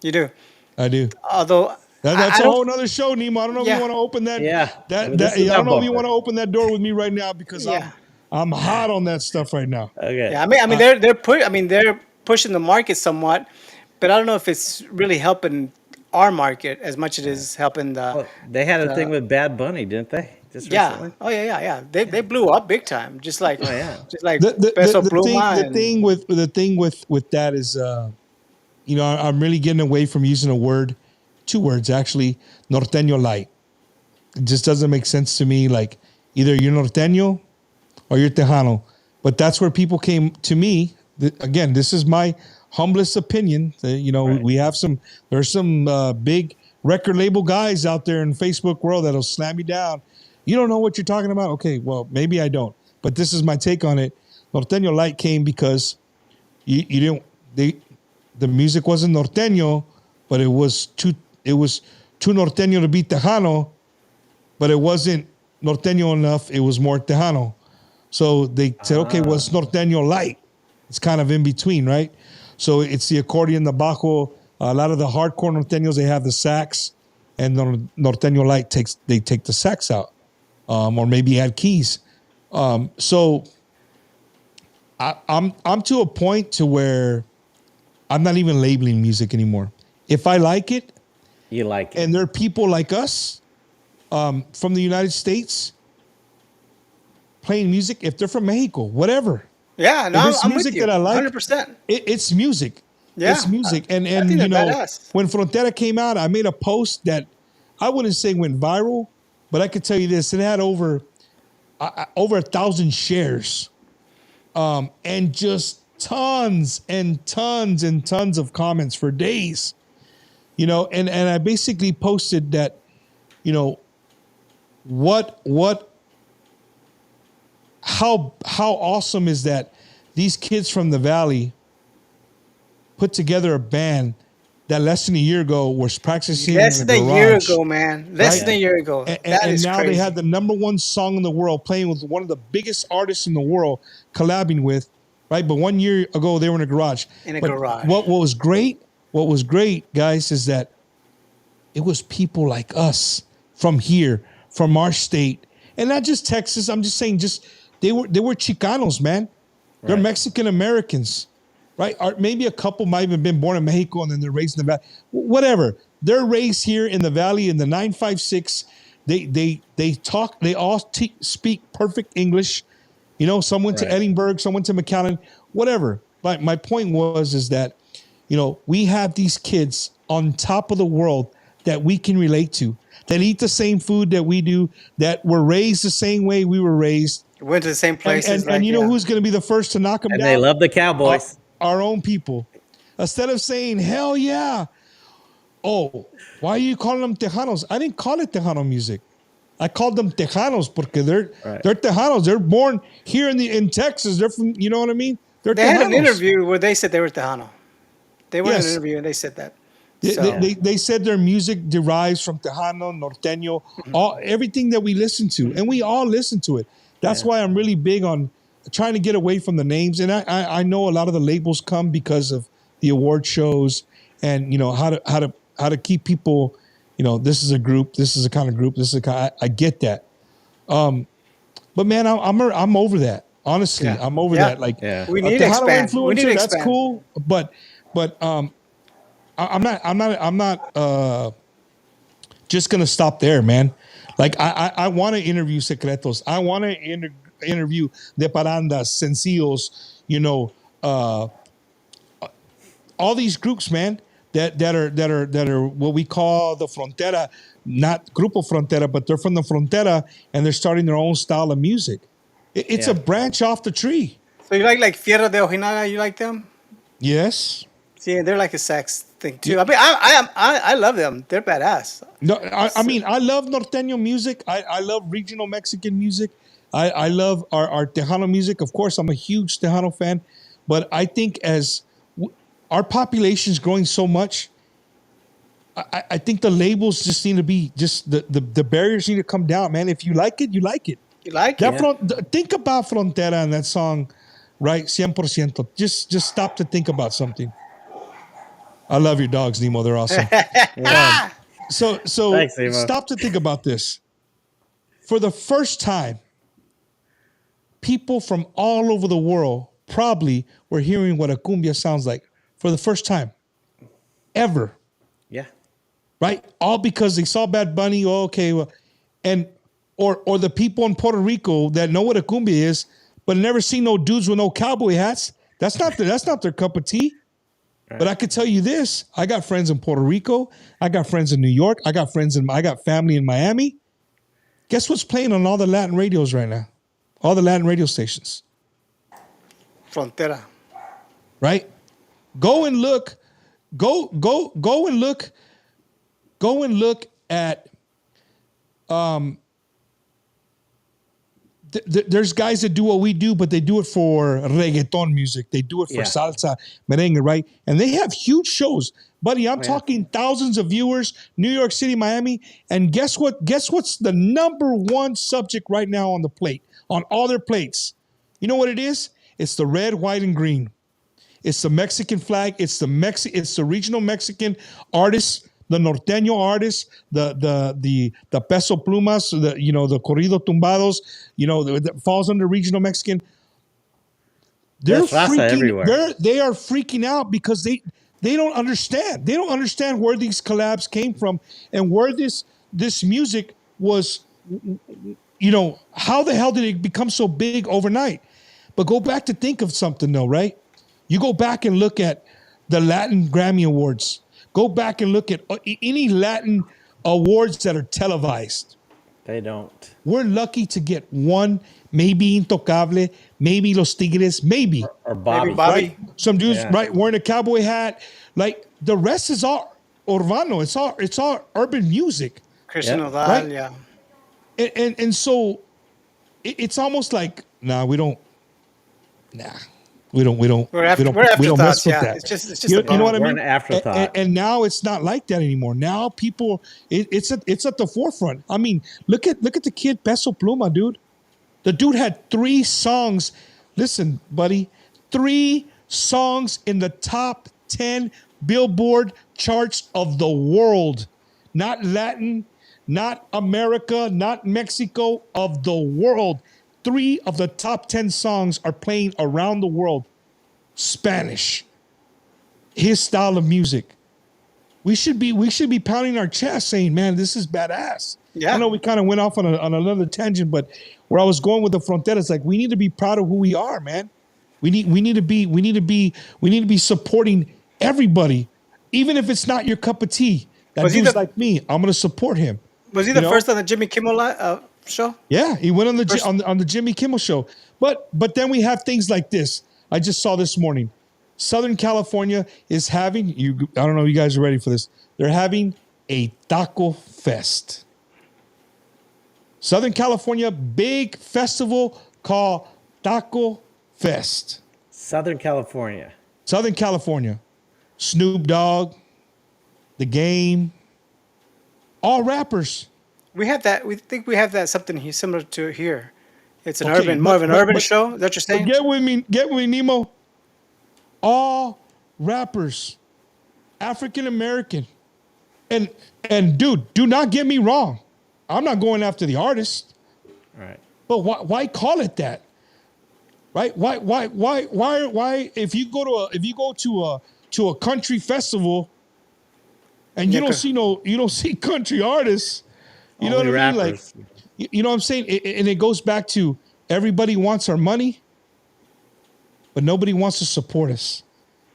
You do. I do. Although That's I a don't- whole nother show, Nemo. I don't know if Yeah. you want to open that. Yeah. I mean, this I is don't know our if you bumper. want to open that door with me right now because Yeah. I'm hot on that stuff right now. Okay. Yeah, I mean, they're pushing the market somewhat, but I don't know if it's really helping our market as much as it is helping the. Well, they had a thing with Bad Bunny, didn't they? Just Yeah. recently. Oh yeah. They blew up big time, just like yeah. just like The Peso thing, Pluma. the and- thing with that is, you know, I'm really getting away from using a word, two words actually, norteño light. It just doesn't make sense to me. Like either you're norteño or you're Tejano, but that's where people came to me. Again, this is my humblest opinion. You know, Right. we have there's some big record label guys out there in Facebook world that'll slam you down. You don't know what you're talking about. Okay, well, maybe I don't, but this is my take on it. Norteño light came because you didn't, the music wasn't norteño, but it was too norteño to be Tejano, but it wasn't norteño enough. It was more Tejano. So they said, okay, well, it's norteño light. It's kind of in between, right? So it's the accordion, the bajo. A lot of the hardcore norteños, they have the sax, and the norteño light they take the sax out, or maybe add keys. So I'm to a point to where I'm not even labeling music anymore. If I like it, You like it. and there are people like us from the United States playing music, if they're from Mexico, whatever. Yeah, no, If it's I'm music with you. that I like, 100%. It's music. Yeah. It's music. And I think you they're know, badass. when Frontera came out, I made a post that I wouldn't say went viral, but I could tell you this: it had over 1,000 shares, and just tons and tons and tons of comments for days. You know, and I basically posted that, you know, how awesome is that these kids from the Valley put together a band that less than a year ago was practicing Less in than a a year garage. ago, man. Less Right? than a year ago. And, That and is now crazy. they had the #1 song in the world, playing with one of the biggest artists in the world, collabing with, right? But 1 year ago they were in a garage. In a But garage. What was great, guys, is that it was people like us from here, from our state, and not just Texas. I'm just saying, they were Chicanos, man. They're Right. Mexican Americans, right? Or maybe a couple might have been born in Mexico and then they're raised in the Valley. Whatever. They're raised here in the Valley in the 956. They talk. They all speak perfect English. You know, some went to Right. Edinburgh, some went to McAllen, whatever. But my point is that, you know, we have these kids on top of the world that we can relate to, that eat the same food that we do, that were raised the same way we were raised. Went to the same places. And you know who's going to be the first to knock them And down? they love the Cowboys. Our own people. Instead of saying, hell yeah. Oh, why are you calling them Tejanos? I didn't call it Tejano music. I called them Tejanos because they're Tejanos. They're born here in Texas. They're from, you know what I mean? They're They had an Tejanos. interview where they said they were Tejano. They went in Yes. an interview and they said that. They, So- they said their music derives from Tejano, Norteño, everything that we listen to, and we all listen to it. That's why I'm really big on trying to get away from the names. And I know a lot of the labels come because of the award shows, and you know how to keep people. You know, this is a group. This is a kind of group. This is a kind. I get that. But man, I'm over that. Honestly, Yeah. I'm over Yeah. that. Like Yeah. We a need to Tejano expand. We need to influencer, that's expand. cool. But I'm not just gonna stop there, man. Like I want to interview Secretos. I want to interview De Parandas, Sencillos. You know, all these groups, man, that are what we call the Frontera. not Grupo Frontera, but they're from the Frontera, and they're starting their own style of music. It's Yeah. a branch off the tree. So you like Fierro de Ojinaga? You like them? Yes. See, they're like a sax thing too. I mean, I love them. They're badass. No, I mean, I love norteño music. I love regional Mexican music. I love our Tejano music. Of course, I'm a huge Tejano fan. But I think our population is growing so much, I think the labels just need to be, the barriers need to come down, man. If you like it, you like it. You like That it? think about Frontera and that song, right? 100%. Just stop to think about something. I love your dogs, Nemo. They're awesome. So Thanks, Nemo. stop to think about this. For the first time, people from all over the world probably were hearing what a cumbia sounds like for the first time ever. Yeah. Right? All because they saw Bad Bunny. Oh, okay. Well, and or the people in Puerto Rico that know what a cumbia is, but never seen no dudes with no cowboy hats. That's not their cup of tea. Right. But I could tell you this: I got friends in Puerto Rico. I got friends in New York. I got family in Miami. Guess what's playing on all the Latin radios right now? All the Latin radio stations. Frontera. Right? Go and look. Go and look. Go and look at. There's guys that do what we do, but they do it for reggaeton music. They do it for salsa, merengue, right? And they have huge shows. Buddy, I'm talking thousands of viewers, New York City, Miami. And guess what? Guess what's the number one subject right now on the plate, on all their plates? You know what it is? It's the red, white, and green. It's the Mexican flag. It's the regional Mexican artists, the norteño artists, the peso plumas, the corrido tumbados, that falls under regional Mexican. They're freaking. They are freaking out because they don't understand. They don't understand where these collabs came from and where this music was. How the hell did it become so big overnight? But go back to think of something though, right? You go back and look at the Latin Grammy Awards. Go back and look at any Latin awards that are televised. They don't. We're lucky to get one, maybe Intocable, maybe Los Tigres, maybe. Or Bobby. Maybe Bobby. Right? Some dudes, right, wearing a cowboy hat. Like, the rest is all urbano. It's all urban music. Christian Nodal, right? yeah. And so it's almost like, we don't. We don't mess with that. It's just you know what I mean? We're an afterthought. And now it's not like that anymore. Now people, it's at the forefront. I mean, look at the kid Peso Pluma, dude. The dude had 3 songs. Listen, buddy, 3 songs in the top 10 Billboard charts of the world. Not Latin, not America, not Mexico, of the world. 3 of the top 10 songs are playing around the world. Spanish. His style of music. We should be pounding our chest saying, man, this is badass. Yeah. I know we kind of went off on another tangent, but where I was going with the Frontera, it's like we need to be proud of who we are, man. We need to be supporting everybody, even if it's not your cup of tea. That dude's like me. I'm gonna support him. Was he the first on the Jimmy Kimmel show? Yeah, he went on the Jimmy Kimmel show. But then we have things like this. I just saw this morning. Southern California is having, I don't know if you guys are ready for this. They're having a taco fest. Southern California, big festival called Taco Fest. Southern California. Snoop Dogg, The Game, all rappers. We have that. We think we have that something similar to here. It's more of an urban show. Is that what you're saying? Get with me, Nemo. All rappers, African American, and dude, do not get me wrong. I'm not going after the artist. Right. But why call it that? Right? Why? If you go to a country festival, and you don't see country artists. You know what I mean? Like, you know what I'm saying? And it goes back to everybody wants our money, but nobody wants to support us.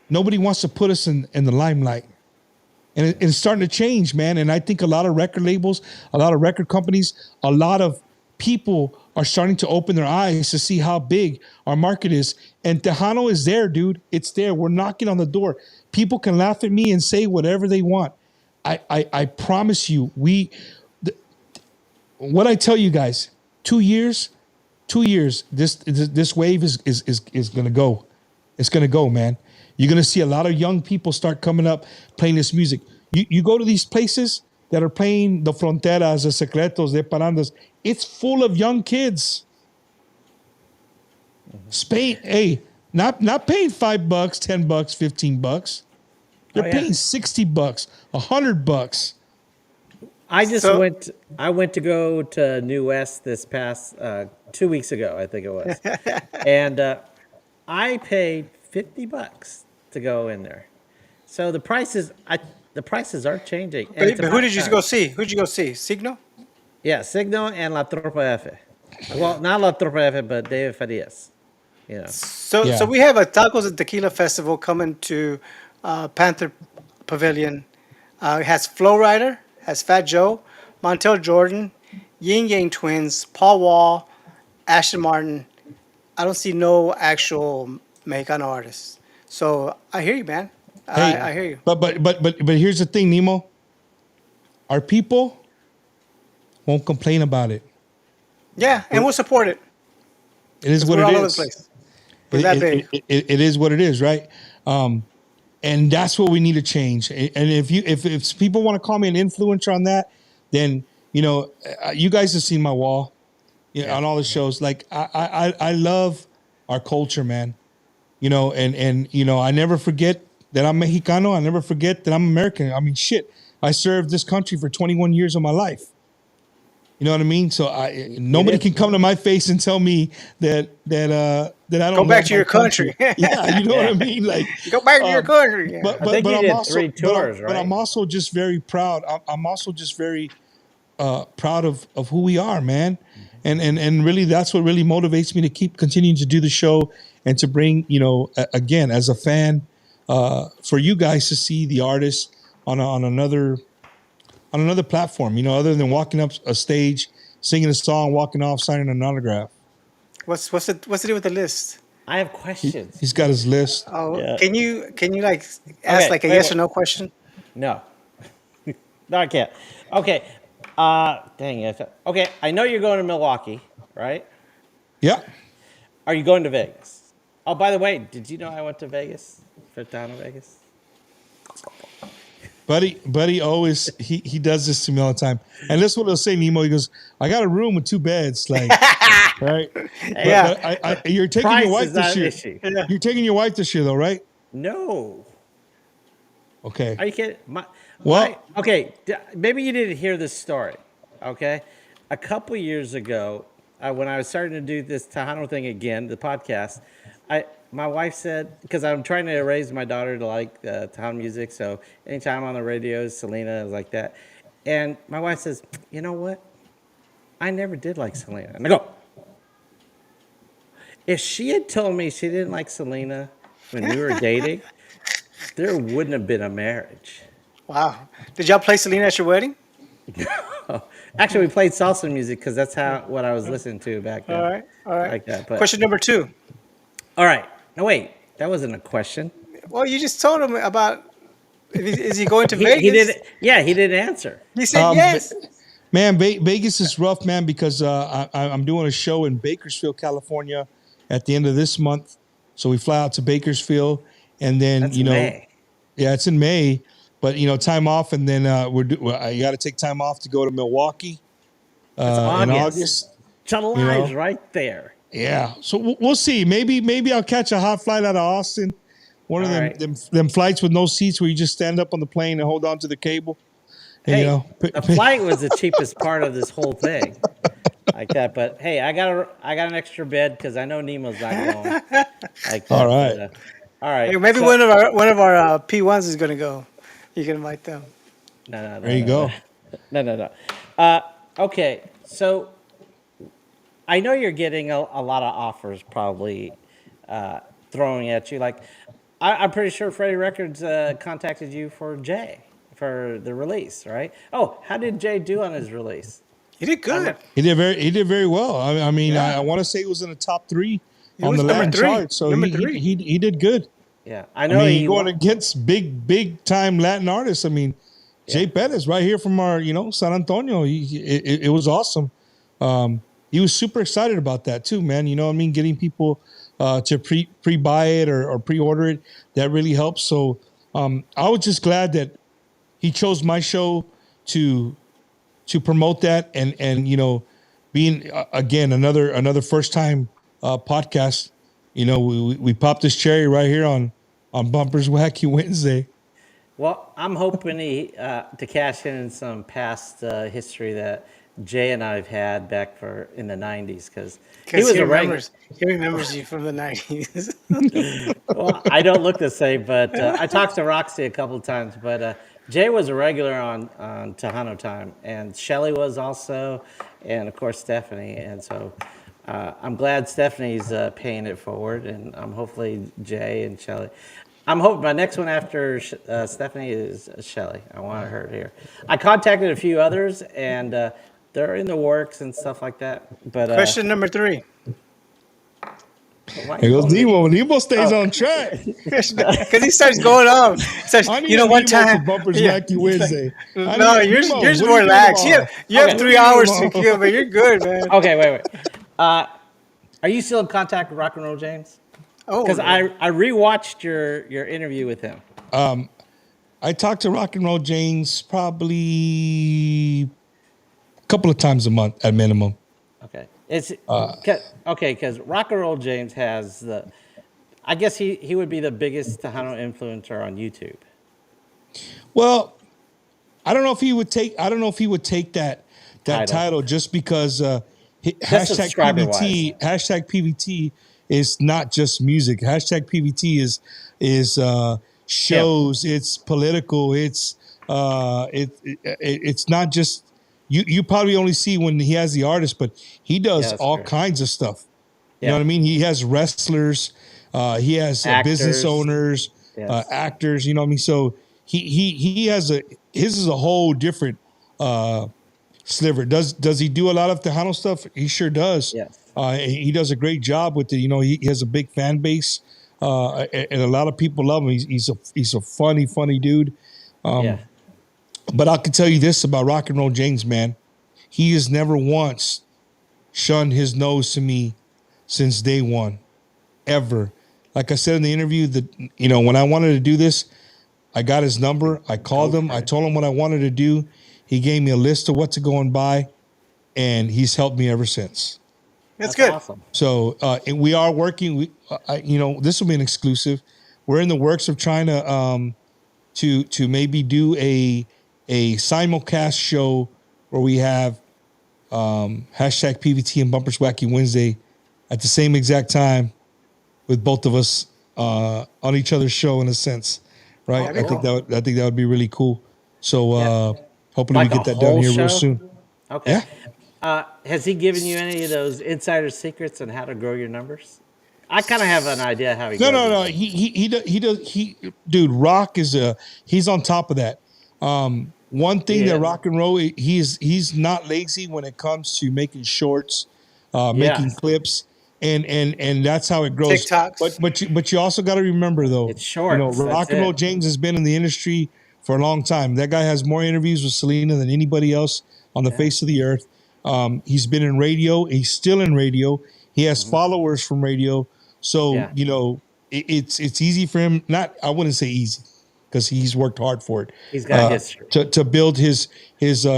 Nobody wants to put us in the limelight. and it's starting to change, man. And I think a lot of record labels, a lot of record companies, a lot of people are starting to open their eyes to see how big our market is. And Tejano is there, dude. It's there. We're knocking on the door. People can laugh at me and say whatever they want. I promise you, what I tell you guys, 2 years, this wave is gonna go. It's gonna go, man. You're gonna see a lot of young people start coming up playing this music. You go to these places that are playing the fronteras, the secretos, the parandas. It's full of young kids. Spain, hey, not paying $5, $10, $15. They're yeah. paying $60, $100. I went to go to New West this past 2 weeks ago, I think it was, and I paid $50 to go in there. So the prices are changing. And it's But who about did you time. go see? Who'd you go see? Signo? Yeah, Signo and La Tropa F. Well, not La Tropa F, but David Farias. You know. So Yeah. we have a Tacos and Tequila Festival coming to Panther Pavilion. It has Flow Rider, has Fat Joe, Montel Jordan, Yin Yang Twins, Paul Wall, Ashton Martin. I don't see no actual Mexicano artists. So I hear you, man. Hey, I hear you. but here's the thing, Nemo. Our people won't complain about it. Yeah, and we'll support it. It is what We're it all over the is. place. We're that big. It is what it is, right? And that's what we need to change. And if people want to call me an influencer on that, then you guys have seen my wall, on all the shows. Like I love our culture, man. And I never forget that I'm Mexicano. I never forget that I'm American. I mean, shit, I served this country for 21 years of my life. You know what I mean? So nobody can come to my face and tell me that I don't Go back love to my your country. Yeah, you know what I mean? Like, Go back to your country. Yeah. but I think you I'm did also 3 tours, but I'm right? also just very proud. I'm also just very proud of who we are, man. And really, that's what really motivates me to keep continuing to do the show and to bring, again, as a fan, for you guys to see the artist on another platform, other than walking up a stage, singing a song, walking off, signing an autograph. What's the deal with the list? I have questions. He's got his list. Oh, Yeah. can you like ask Okay, like a wait, yes wait. or no question? No. No, I can't. Okay. Dang it. Okay, I know you're going to Milwaukee, right? Yeah. Are you going to Vegas? Oh, by the way, did you know I went to Vegas? Tejano, Vegas? Buddy always he does this to me all the time. And this is what he'll say, Nemo. He goes, I got a room with 2 beds, like right? Yeah. But you're taking Price your wife is not this an year. issue. Yeah. You're taking your wife this year though, right? No. Okay. Are you kidding? Well- Okay, maybe you didn't hear this story, okay? A couple years ago, when I was starting to do this Tejano thing again, the podcast, my wife said, because I'm trying to raise my daughter to like Tejano music, so anytime on the radio, Selena is like that. And my wife says, you know what? I never did like Selena. And I go, if she had told me she didn't like Selena when we were dating, there wouldn't have been a marriage. Wow. Did y'all play Selena at your wedding? Actually, we played salsa music because that's what I was listening to back then. All right. All right. Like that. But Question number 2. all right. No, wait. That wasn't a question. Well, you just told him about is he going to He Vegas? didn't. Yeah, he didn't answer. He said yes. Man, Vegas is rough, man, because I'm doing a show in Bakersfield, California at the end of this month. So we fly out to Bakersfield and then, That's May. Yeah, it's in May, but time off. And then I got to take time off to go to Milwaukee in August. July's right there. Yeah. So we'll see. Maybe I'll catch a hot flight out of Austin. One of All them, right. them flights with no seats where you just stand up on the plane and hold on to the cable. And, Hey, the flight was the cheapest part of this whole thing, like that. But hey, I got an extra bed because I know Nemo's not going. Like that. All right. But, all right. Hey, maybe So- one of our P1s is going to go. You can invite them. No. There you go. No. Okay, so I know you're getting a lot of offers probably throwing at you. Like, I'm pretty sure Freddie Records contacted you for Jay, for the release, right? Oh, how did Jay do on his release? He did good. He did very well. I mean, Yeah. I want to say he was in the top 3 He on was the number Latin 3. chart. So Number he, 3. he did good. Yeah, I I know mean, he going against big time Latin artists. I mean, Jay Pettis right here from our, San Antonio. It was awesome. He was super excited about that too, man. You know what I mean? Getting people to pre-buy it or pre-order it, that really helps. So I was just glad that he chose my show to promote that, and being again another first time podcast. We popped this cherry right here on Bumpers Wacky Wednesday. Well, I'm hoping to cash in some past history that Jay and I've had back in the '90s because he Because was a regular. he remembers you from the 90s. Well, I don't look the same, but I talked to Roxy a couple of times. But Jay was a regular on Tejano Time, and Shelly was also, and of course Stephanie. And so I'm glad Stephanie's paying it forward, and I'm hopefully Jay and Shelly. I'm hoping my next one after Stephanie is Shelly. I want her here. I contacted a few others, and they're in the works and stuff like that. But Question number 3. why Here you goes calling me? Nemo. Nemo stays on track. Because he starts going off. He starts, I need a one Nemo time. for Bumpers Yeah. Wacky Wednesday. I No, need a yours, Nemo. yours What more are you doing lax. tomorrow? You have Okay. 3 hours to kill, but you're good, man. Okay, wait. Are you still in contact with Rock and Roll James? Oh, Because I rewatched your interview with him. I talked to Rock and Roll James probably a couple of times a month at minimum. Okay, because Rock and Roll James has the. I guess he would be the biggest Tejano influencer on YouTube. Well, I don't know if he would take that Title. title just because Just subscriber-wise. hashtag PVT is not just music. Hashtag PVT is shows. It's political. It's it's not just you probably only see when he has the artist, but he does that's all true. kinds of stuff. You Yeah. know what I mean? He has wrestlers. He has business Actors. owners, Yes. actors. You know what I mean? So he has his is a whole different sliver. Does he do a lot of Tejano stuff? He sure does. Yes. He does a great job with it. You know, he has a big fan base, and a lot of people love him. He's a funny dude. Yeah. But I can tell you this about Rock and Roll James, man. He has never once shunned his nose to me since day one, ever. Like I said in the interview, that when I wanted to do this, I got his number. I called him. I told him what I wanted to do. He gave me a list of what to go and buy, and he's helped me ever since. that's good. Awesome. So and we are working. This will be an exclusive. We're in the works of trying to maybe do a simulcast show where we have hashtag PVT and Bumpers Wacky Wednesday at the same exact time with both of us on each other's show in a sense, right? that'd be I think that would be really cool. So hopefully Like we get a that done whole here real show? soon. Okay. Yeah. Has he given you any of those insider secrets on how to grow your numbers? I kind of have an idea how he. No. grows it. He does. Dude, Rock he's on top of that. One thing He that is. Rock and Roll, he's not lazy when it comes to making shorts, making clips, and that's how it grows. TikToks. But you also got to remember though, It's shorts, Rock that's and Roll it. James has been in the industry for a long time. That guy has more interviews with Selena than anybody else on the face of the earth. He's been in radio. He's still in radio. He has followers from radio. So, Yeah. it's easy for him. I wouldn't say easy because he's worked hard for it. He's got history. To build his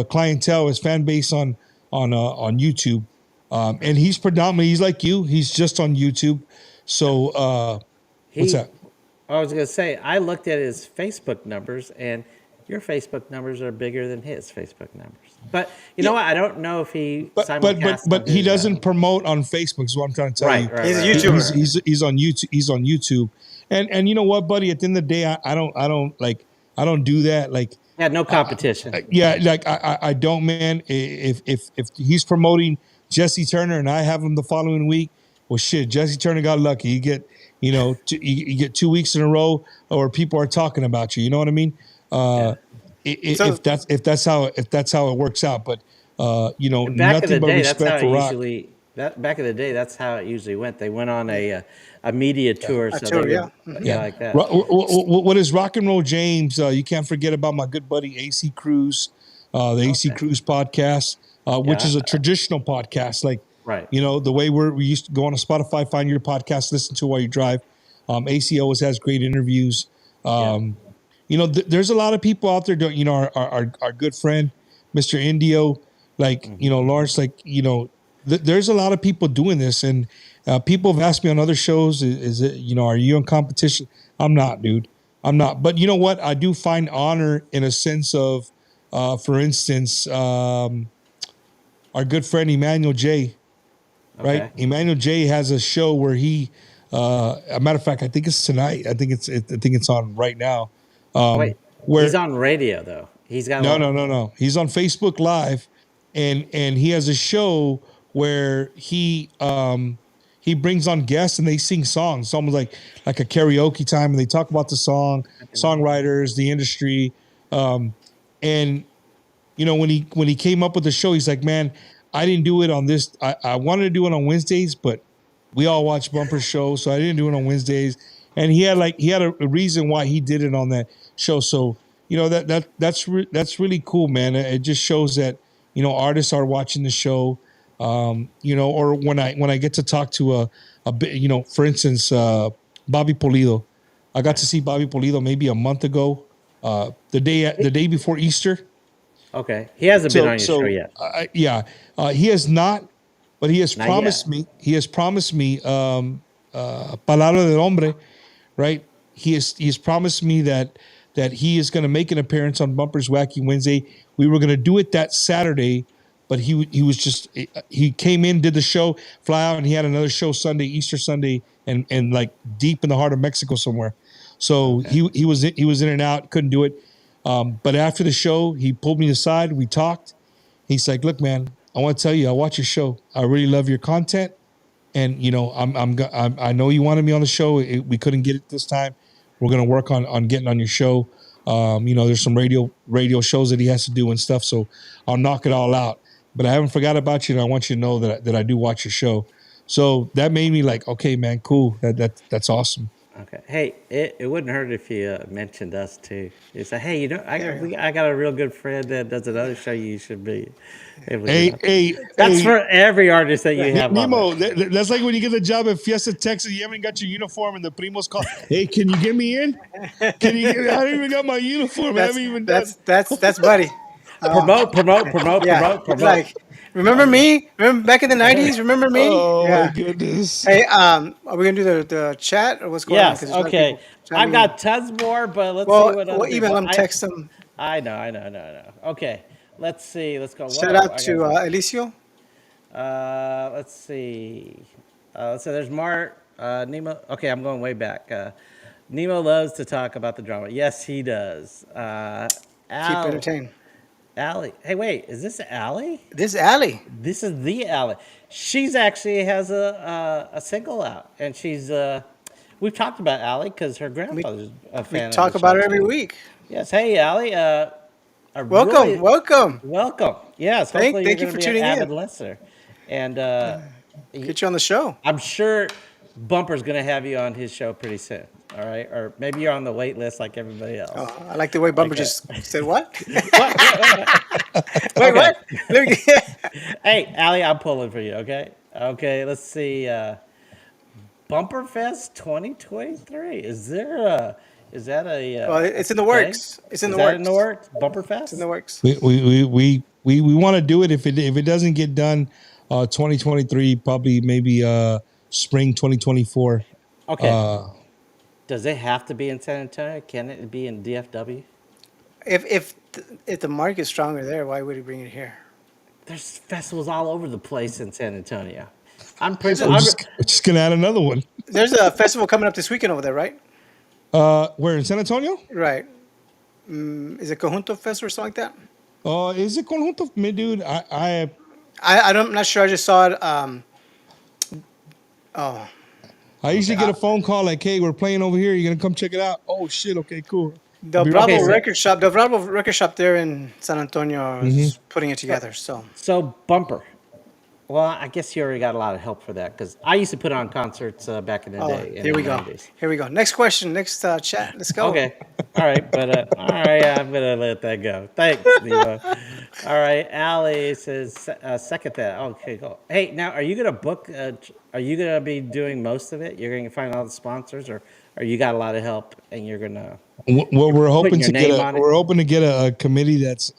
clientele, his fan base on YouTube. And he's predominantly, he's like you. He's just on YouTube. So, what's that? I was going to say, I looked at his Facebook numbers, and your Facebook numbers are bigger than his Facebook numbers. But you know what? I don't know if he simulcasts But on he his, doesn't promote on Facebook. Is what I'm trying to tell you. Right. He's a right. YouTuber. He's on YouTube. He's on YouTube. And you know what, buddy? At the end of the day, I don't do that. Like, Yeah, no competition. I don't, man. If he's promoting Jesse Turner and I have him the following week, well, shit, Jesse Turner got lucky. You get, you get 2 weeks in a row, or people are talking about you. You know what I mean? So if that's how it works out. But And back in the nothing but day, that's how respect it for Rock. usually. That back in the day, that's how it usually went. They went on a media tour, a so they tour, yeah. would, Mhm. yeah, Yeah. like that. What is Rock and Roll James? You can't forget about my good buddy AC Cruz, the AC Okay. Cruz podcast, which Yeah. is a traditional podcast. Like, Right. the way we used to go on a Spotify, find your podcast, listen to while you drive. AC always has great interviews. Yeah. There's a lot of people out there. Our good friend, Mr. Indio, like Lawrence, like there's a lot of people doing this, and people have asked me on other shows, is it are you in competition? I'm not, dude. I'm not. But you know what? I do find honor in a sense of, for instance, our good friend Emmanuel J. Right, Okay. Emmanuel J has a show where he, a matter of fact, I think it's tonight. I think it's on right now. Wait, he's Where on radio though. He's got no, a. no, no, no. He's on Facebook Live, and he has a show where he brings on guests and they sing songs. It's almost like a karaoke time, and they talk about the songwriters, the industry, and when he came up with the show, he's like, man, I didn't do it on this. I wanted to do it on Wednesdays, but we all watch Bumper Show, so I didn't do it on Wednesdays. And he had a reason why he did it on that show. So that's really cool, man. It just shows that artists are watching the show. Or when I get to talk to a bit, for instance, Bobby Polido. I got to see Bobby Polido maybe a month ago, the day before Easter. Okay, he hasn't been So, on your show so yet. yeah, he has not, but he has Not yet. promised me. He has promised me, palabra del hombre, right? He has promised me that he is going to make an appearance on Bumper's Wacky Wednesday. We were going to do it that Saturday, but he came in, did the show, fly out, and he had another show Sunday, Easter Sunday, and like deep in the heart of Mexico somewhere. So Okay. he was in and out, couldn't do it. But after the show, he pulled me aside. We talked. He's like, "Look, man, I want to tell you, I watch your show. I really love your content, and I know you wanted me on the show. We couldn't get it this time. We're gonna work on getting on your show. There's some radio shows that he has to do and stuff. So I'll knock it all out. But I haven't forgot about you, and I want you to know that I do watch your show. So that made me like, okay, man, cool. That's awesome. Okay. Hey, it wouldn't hurt if you mentioned us too. You say, hey, There you go. I got a real good friend that does another show. You should be able to Hey, get on. hey, That's hey, for every artist that you have on Nemo, there. that's like when you get the job at Fiesta, Texas. You haven't got your uniform, and the primos call. Hey, can you get me in? Can you get? I haven't even got my uniform. I That's haven't even done. that's Buddy. Promote, It's promote. like, remember me? Remember back in the '90s? Remember me? Oh my Yeah. goodness. Hey, are we gonna do the chat or what's going on? Yes. Because there's a lot of Okay. people I've chiming in. got tons more, but let's see Well, what other we'll email people. them, text them. I know. No. Okay. Let's see. Let's go. Shout Whoa. out to Elicio. Let's see. Let's see. There's Mart. Nemo. Okay, I'm going way back. Nemo loves to talk about the drama. Yes, he does. Keep Al, entertained. Allie. Hey, wait. Is this Allie? This is Allie. This is the Allie. She's actually has a single out, and she's. We've talked about Allie because her grandfather's a We fan of talk the about show her every too. week. Yes. Hey, Allie. I Welcome, really welcome. welcome. Yes. Hopefully Thank you're you going for to be an tuning avid in. listener, and Get you on the show. I'm sure Bumper's going to have you on his show pretty soon. All right, or maybe you're on the wait list like everybody else. Oh, I like the way Bumper Okay. just said what? Okay. Wait, what? Let me- Hey, Allie, I'm pulling for you. Okay. Okay. Let's see. Bumper Fest 2023. Is that a? Well, it's in the thing? works. It's in Is the that in the works. works? Bumper Fest. It's in the works. We want to do it. If it doesn't get done, 2023, probably maybe spring 2024. Okay. Does it have to be in San Antonio? Can it be in DFW? If the market's stronger there, why would he bring it here? There's festivals all over the place in San Antonio. I'm There's pretty. a, We're just gonna add another one. there's a festival coming up this weekend over there, right? Where in San Antonio? Right. Is it Conjunto Fest or something like that? Is it conjunto? Me, dude, I'm not sure. I just saw it. I usually get a phone call like, "Hey, we're playing over here. You gonna come check it out?" Oh shit. Okay, cool. The be right Bravo Okay, so back. Record Shop, the Bravo Record Shop there in San Antonio Mm-hmm. is putting it together. So, so bumper. Well, I guess you already got a lot of help for that because I used to put on concerts back in the oh, day in here the we go. '90s. Here we go. Next question. Next chat. Let's go. Okay. All right, but all right, I'm gonna let that go. Thanks, Nemo. All right, Allie says second that. Okay, cool. Hey, now are you gonna book? Are you gonna be doing most of it? You're gonna find all the sponsors, or you got a lot of help and you're gonna Well, we're putting hoping your to get name a on it? we're hoping to get a committee that's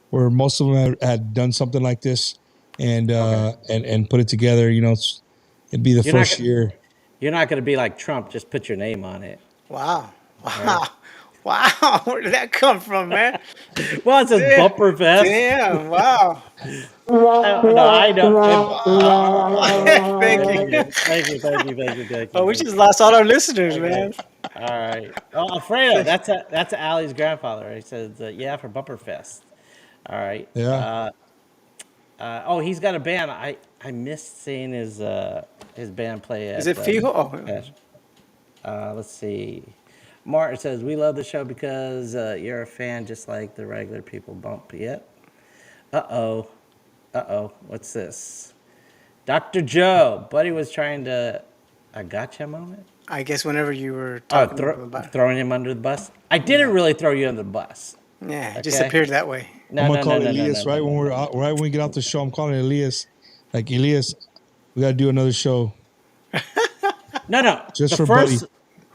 where most of them had done something like this and Okay. and put it together. It'd be the You're not first gonna year. you're not gonna be like Trump. Just put your name on it. Wow. All right. Wow. Wow. Where did that come from, man? Well, it says Damn. bumper fest. Damn. Wow. No, I know. Thank Thank you. you, thank you, thank you, thank you, thank Oh, you, we thank just you. lost all our listeners, Okay. man. All right. Oh, Alfredo, that's Allie's grandfather. He says, yeah, for Bumper Fest. All right. Yeah. Oh, he's got a band. I missed seeing his band play Is at it Fijo? Oh, Bash. Let's see. Martin says we love the show because you're a fan, just like the regular people. Bump. Yep. Uh oh. Uh oh. What's this? Dr. Joe. Buddy was trying to a gotcha moment. I guess whenever you were Oh, talking about, throwing him under the bus. I didn't yeah, really throw you under the bus. yeah, it just Okay. appeared that way. I'm No, gonna no, no, call no, no, no, Elias no, right when no, we're no, out, no. right when we get off the show. I'm calling Elias, like Elias. We gotta do another show No, no. just The for Buddy. first,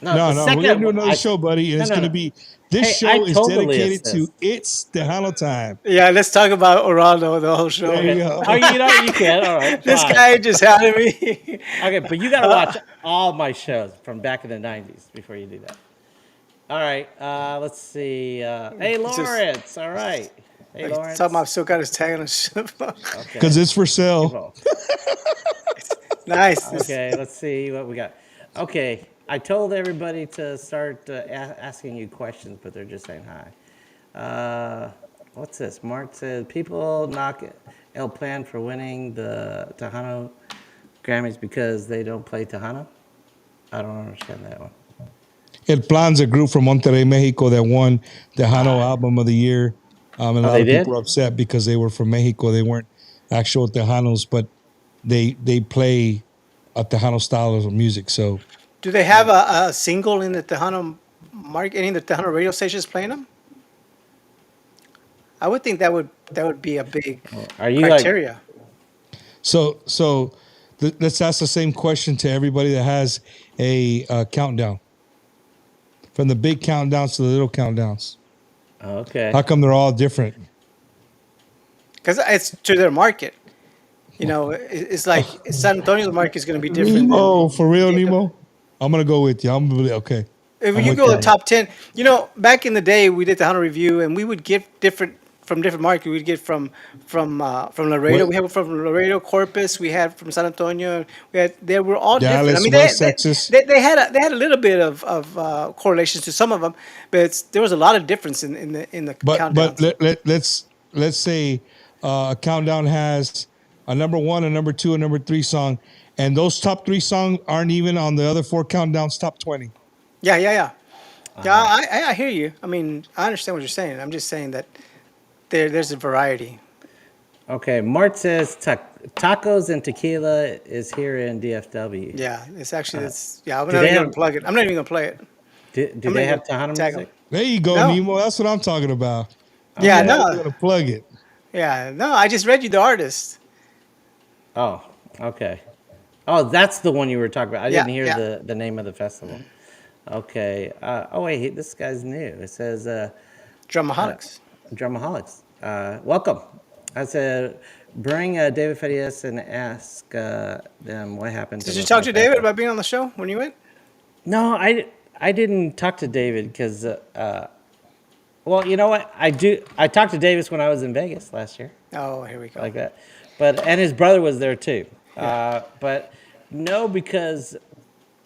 no, No, the no, we're gonna second do one. another show, buddy, and No, it's no, gonna no. be this Hey, I show is told Elias dedicated to this. It's Tejano time. Yeah, let's talk about Orlando the whole show. There you Okay. go. Oh, you know you can. All right, This fine. guy just had me. Okay, but you got to watch all my shows from back in the '90s before you do that. All right. Let's see. Hey, It's just Lawrence. All right. Hey, like something I've Lawrence. still got his tag on his. Because Okay. it's for sale. Evolve. Nice. Okay, let's see what we got. Okay, I told everybody to start asking you questions, but they're just saying hi. What's this? Mark said people knock El Plan for winning the Tejano Grammys because they don't play Tejano. I don't understand that one. El Plan's a group from Monterrey, Mexico that won the Tejano Album of the Year. And a Oh, lot they of people did? were upset because they were from Mexico. They weren't actual Tejanos, but they play a Tejano style of music. So Do they have a single in the Tejano mark? Any of the Tejano radio stations playing them? I would think that would be a big Are you like? criteria. let's ask the same question to everybody that has a countdown, from the big countdowns to the little countdowns. Okay. How come they're all different? Because it's to their market. It's like San Antonio's market is going to be different Nemo, than for real, DFW. Nemo. I'm gonna go with you. Okay. If I'm you with go to you. the top 10, back in the day, we did the Hunter review, and we would get from different markets. We'd get from Laredo. What? We have from Laredo, Corpus. We had from San Antonio. They were all different. I Dallas, mean, West Texas. they had a little bit of correlations to some of them, but there was a lot of difference in the But countdowns. let's say a countdown has a number one, a number two, a number three song, and those top three songs aren't even on the other four countdowns top 20. Yeah, yeah, yeah. Yeah, I hear you. I mean, I understand what you're saying. I'm just saying that there's a variety. Okay. Mart says tacos and tequila is here in DFW. Yeah, it's actually yeah. I'm Do not they even gonna have? plug it. I'm not even gonna play it. Do I'm not they even have gonna Tejano tag them. music? There you go, No. Nemo. That's what I'm talking about. Yeah, You're not Okay. even no. gonna plug it. Yeah, no. I just read you the artist. Oh, okay. Oh, that's the one you were talking about. I Yeah, didn't hear yeah. the name of the festival. Okay. Oh wait, this guy's new. It says Drumaholics. Drumaholics. Welcome. I said bring David Farias and ask them what happened to Did you the talk to David podcast. about being on the show when you went? No, I didn't talk to David because well, you know what? I do. I talked to Davis when I was in Vegas last year, Oh, here we go. like that. But and his brother was there too. Yeah. But no, because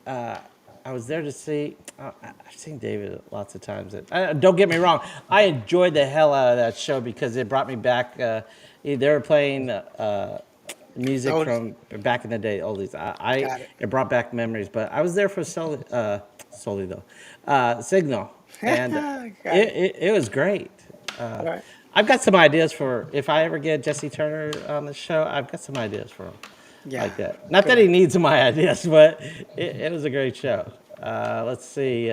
I was there to see. I've seen David lots of times. Don't get me wrong. I enjoyed the hell out of that show because it brought me back. They were playing music Oh, from back in the day, oldies. got it. It brought back memories. But I was there for Solido, Signal. and Got it. it was great. All right. I've got some ideas for if I ever get Jesse Turner on the show. I've got some ideas for him Yeah. like that. Not that Good. he needs my ideas, but it was a great show. Let's see.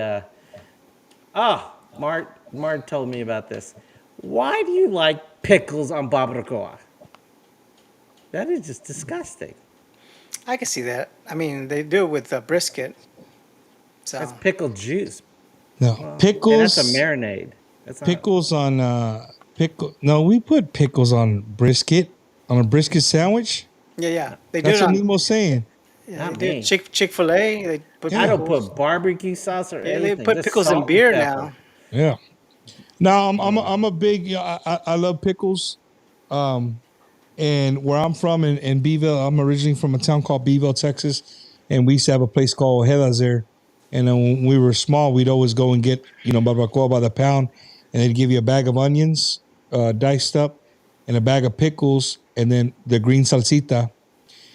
Mark told me about this. Why do you like pickles on barbacoa? That is just disgusting. I can see that. I mean, they do it with brisket. That's So pickled juice. No Well, and that's a pickles. marinade. That's not. Pickles on pickle. No, we put pickles on brisket on a brisket sandwich. yeah, they do That's it what on. Nemo's saying. Yeah, they Not do it me. Chick-fil-A. They put I Yeah, don't pickles. put barbecue sauce or Yeah, they anything. put Just pickles in salt and beer pepper. now. yeah. Now I'm a big. I love pickles. And where I'm from in Beeville, I'm originally from a town called Beeville, Texas, and we used to have a place called Ojedas there. And then when we were small, we'd always go and get barbacoa by the pound, and they'd give you a bag of onions, diced up, and a bag of pickles, and then the green salsita.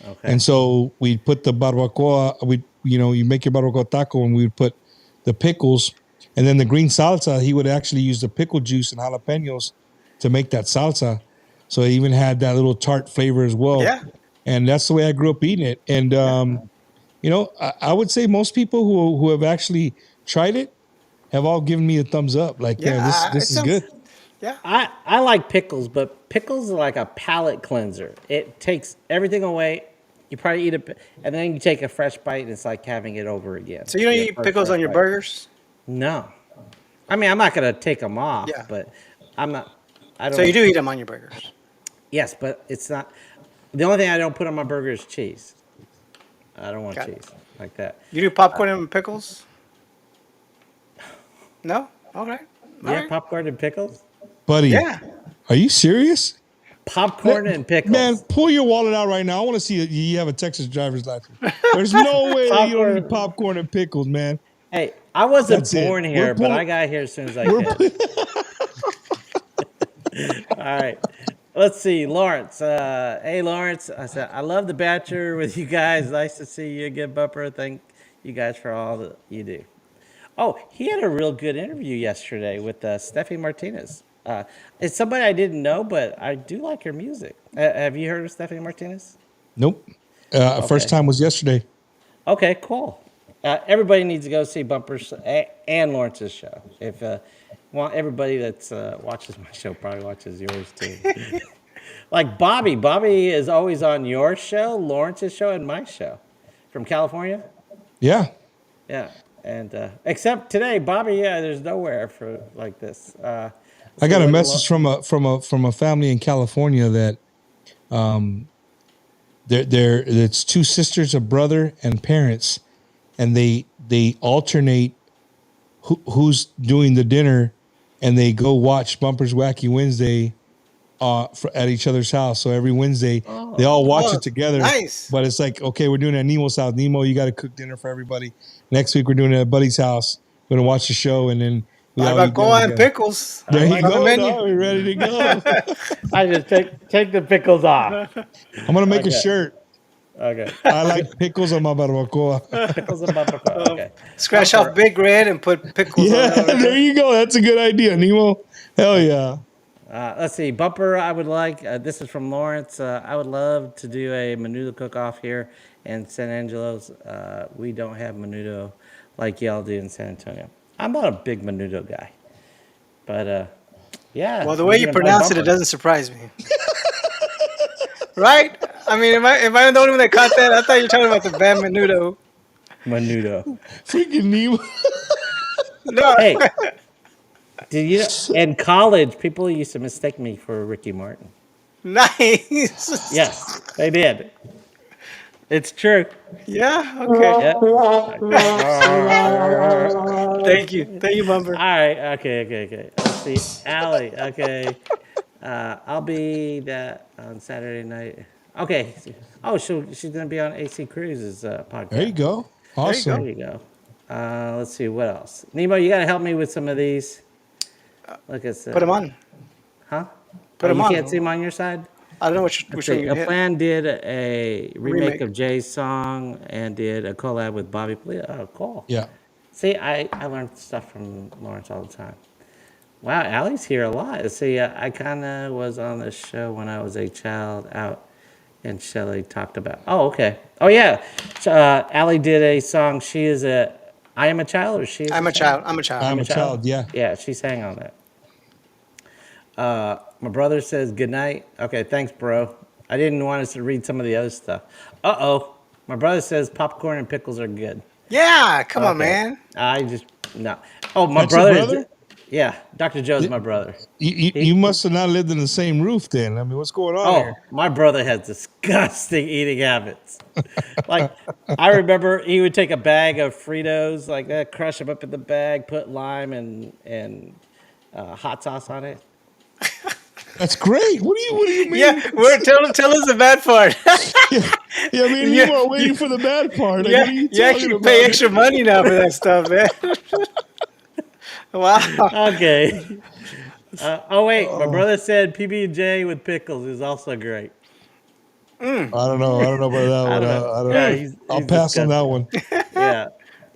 Okay. And so we put the barbacoa. You make your barbacoa taco, and we'd put the pickles, and then the green salsa. He would actually use the pickle juice and jalapenos to make that salsa. So it even had that little tart flavor as well. Yeah, And that's the way I grew up eating it. And yeah, I would say most people who have actually tried it have all given me a thumbs up. Like, yeah. yeah, this It is good. sounds. Yeah, I like pickles, but pickles are like a palate cleanser. It takes everything away. You probably eat it, and then you take a fresh bite, and it's like having it over again. so you don't Your eat first pickles fresh on your bite. burgers? No, I mean I'm not gonna take them off, Yeah. but I'm not. I So you don't. do eat them on your burgers? Yes, but it's not. The only thing I don't put on my burger is cheese. I don't want Got it. cheese like that. You do popcorn and pickles? No. Okay. All Yeah, right. popcorn and pickles. Buddy, Yeah. are you serious? Popcorn and Man, pickles. pull your wallet out right now. I want to see you have a Texas driver's license. There's no way that you don't eat Popcorn. popcorn and pickles, man. Hey, I wasn't That's it. born here, but I got here as soon as I We're could. All right. Let's see, Lawrence. Hey, Lawrence. I said, I love the Bachelor with you guys. Nice to see you again, Bumper. Thank you guys for all that you do. Oh, he had a real good interview yesterday with Steffi Martinez. It's somebody I didn't know, but I do like her music. Have you heard of Stephanie Martinez? Nope. First Okay. time was yesterday. Okay, cool. Everybody needs to go see Bumper's and Lawrence's show. If well, everybody that's watches my show probably watches yours too. Like Bobby. Bobby is always on your show, Lawrence's show, and my show from California. Yeah. Yeah, and except today, Bobby. Yeah, there's nowhere for like this. I See got a what message from a family in California that it's two sisters, a brother, and parents, and they alternate who's doing the dinner, and they go watch Bumper's Wacky Wednesday at each other's house. So every Wednesday they all watch Oh, it together. nice. But it's like, okay, we're doing it at Nemo's house. Nemo, you got to cook dinner for everybody. Next week we're doing it at Buddy's house. We're gonna watch the show, and then we all eat dinner Barbacoa and together. pickles There you on the go. menu. Dog. We're ready to go. I just take the pickles off. I'm gonna make a Okay. shirt. Okay, I like pickles on my barbacoa. pickles and barbacoa. Okay, Scratch Bumper. off Big Red and put pickles on Yeah, it. there you go. That's a good idea, Nemo. Hell yeah. Let's see, Bumper. I would like. This is from Lawrence. I would love to do a menudo cook-off here in San Angelo's. We don't have menudo like y'all do in San Antonio. I'm not a big menudo guy, but yeah. Well, the we way can you invite pronounce it Bumper. doesn't surprise me. Right? I mean, am I the only one that caught that? I thought you were talking about the band Menudo. Menudo. Freaking Nemo. No. Hey, did you know, in college, people used to mistake me for Ricky Martin. Nice. Yes, they did. It's true. Yeah. Okay. Yeah. Thank you. Thank you, Bumper. All right. Okay. Let's see. Allie. Okay. I'll be that on Saturday night. Okay. Oh, she's gonna be on AC Cruise's podcast. There you go. you Awesome. There you go. Let's see what else. Nemo, you gotta help me with some of these. Look at Put them on. Huh? Put Oh, 'em you on. can't see them on your side. I don't know which Let's one see. you A hit. Plan did a remake Remake. of Jay's song and did a collab with Bobby Plea. Oh, cool. Yeah. See, I learned stuff from Lawrence all the time. Wow, Allie's here a lot. See, I kind of was on this show when I was a child out, and Shelly talked about. Oh, okay. Oh, yeah. Allie did a song. She is a. I am a child, or she is a I'm a child. child. I'm a child. I'm I'm a a child. child. Yeah. Yeah, she sang on that. My brother says good night. Okay, thanks, bro. I didn't want us to read some of the other stuff. Uh-oh. My brother says popcorn and pickles are good. Yeah, come on, Okay. man. I just no. Oh, my That's your brother brother? yeah, Dr. Joe's my brother. You He must have not lived in the same roof then. I mean, what's going on here? Oh, my brother has disgusting eating habits. Like I remember he would take a bag of Fritos like that, crush them up in the bag, put lime and hot sauce on it. That's great. What do you Yeah, mean? tell us the bad part. Yeah, me and Yeah, you are waiting for the bad part. Like, yeah, what are you you talking actually pay about? extra money now for that stuff, man. Wow. Okay. Oh wait, my brother said PB and J with pickles is also great. I don't know. I don't know about that I one. don't know. I don't. Yeah, I'll he's pass on that disgusting. one. Yeah.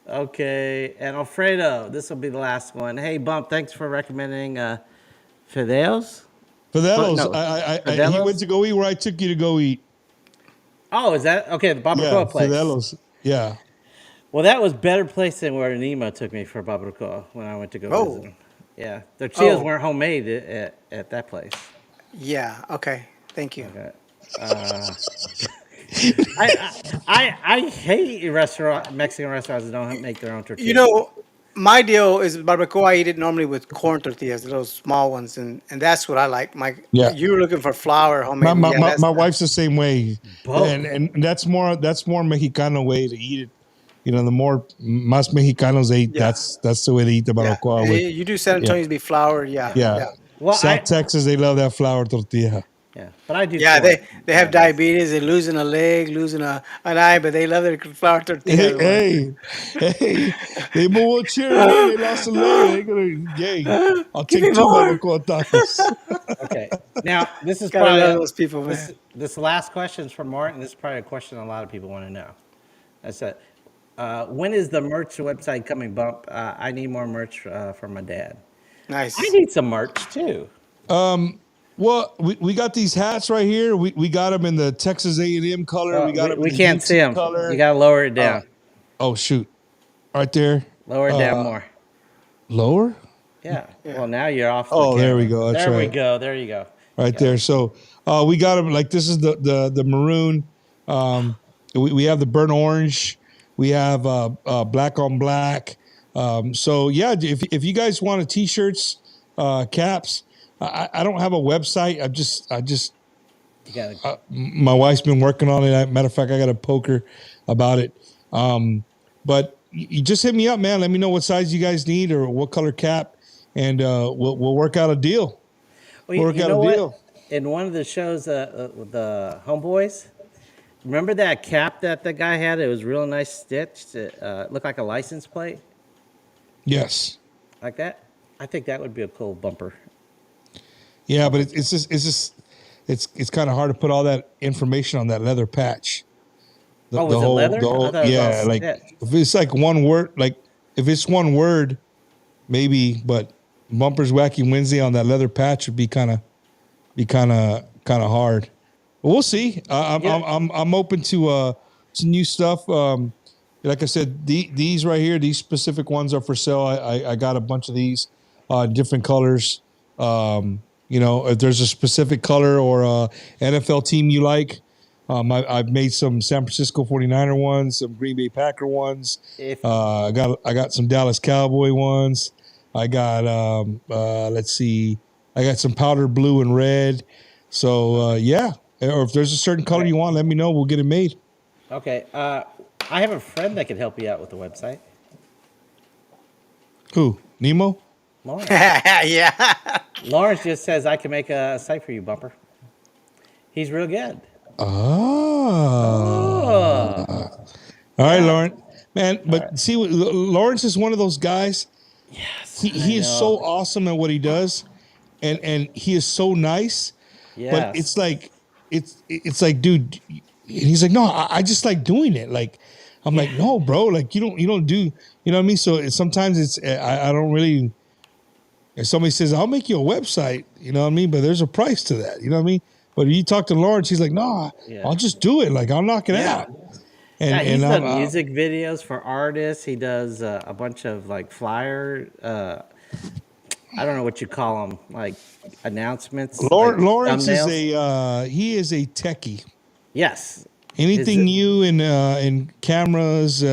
Okay. And Alfredo, this will be the last one. Hey, Bump, thanks for recommending Fideos. Fidelos. No, He went Fidelos. to go eat where I took you to go eat. Oh, is that okay? The Yeah, barbacoa place. Fidelos. Yeah. Well, that was better place than where Nemo took me for barbacoa when I went to go visit Oh, him. Yeah, their chios oh, weren't homemade at that place. yeah. Okay. Thank you. Okay. Uh, I hate Mexican restaurants that don't make their own You tortillas. know, my deal is barbacoa. I eat it normally with corn tortillas, those small ones, and that's what I like. My, Yeah. you were looking for flour, My, homemade. my, Yeah, my, that's my wife's the same way, Both. and that's more Mexicano way to eat it. You know, the more más Mexicanos eat, yeah, that's the way they eat the yeah. barbacoa with. You do San Yeah, Antonio's be flour. Yeah, yeah. yeah, Well, South Texas, they love that flour tortilla. yeah, but I do yeah. corn They have nowadays. diabetes. They're losing a leg, losing an eye, but they love their flour Hey, tortillas. Boy. hey, hey! They more cheering me. They lost a leg. They gonna, yay! I'll Give take me two more. barbacoa tacos. Okay. Now this is Gotta probably love those people, man. this last question is from Martin. This is probably a question a lot of people want to know. I said, when is the merch website coming, Bump? I need more merch for my dad. I Nice. need some merch too. Well, we got these hats right here. We got them in the Texas A&M color. We got them We in the can't see UT them. You color. gotta lower it Uh, down. oh shoot, right there. Lower it down Uh, more. lower. Yeah. Yeah. Well, now you're off the Oh, there we camera. go. That's There we right. go. There you go. Right Yeah. there. So we got them like this is the maroon. We have the burnt orange. We have black on black. So yeah, if you guys want t-shirts, caps, I don't have a website. I just You gotta. my wife's been working on it. Matter of fact, I got a poker about it. But you just hit me up, man. Let me know what size you guys need or what color cap, and we'll work out a deal. Well, We'll work you out know a what? deal. In one of the shows, with the Homeboys, remember that cap that the guy had? It was real nice stitched. It looked like a license plate, Yes. like that. I think that would be a cool bumper. Yeah, but it's kind of hard to put all that information on that leather patch. Oh, was it leather? The I whole thought it was all yeah, like stitched. if it's like one word, like if it's one word, maybe. But bumpers wacky Wednesday on that leather patch would be kind of hard. But we'll see. Yeah. I'm open to new stuff. Like I said, these right here, these specific ones are for sale. I got a bunch of these, different colors. If there's a specific color or a NFL team you like, I've made some San Francisco 49er ones, some Green Bay Packer ones. If I got some Dallas Cowboy ones. I got let's see, I got some powder blue and red. So yeah, or if there's a certain color you want, let me know. We'll get it made. okay, I have a friend that could help you out with the website. Who? Nemo? Lawrence. Yeah. Lawrence just says I can make a site for you, bumper. He's real good. Oh. Oh, All right, yeah. Lawrence. Man, but see, Lawrence is one of those guys. Yes, He I is so know. awesome at what he does, and he is so nice. But Yes. it's like, dude. He's like, no, I just like doing it. Like, I'm like, no, bro, like you don't do, you know what I mean? So sometimes I don't really. If somebody says, I'll make you a website, you know what I mean? But there's a price to that, you know what I mean? But if you talk to Lawrence, he's like, no, Yeah. I'll just do it. Like, I'll knock it Yeah. out. Yeah, he's And done I'm, music videos for artists. He does a bunch of like flyer. I don't know what you call them, like announcements, like Lawrence is thumbnails. he is a techie. Yes. Anything new in cameras,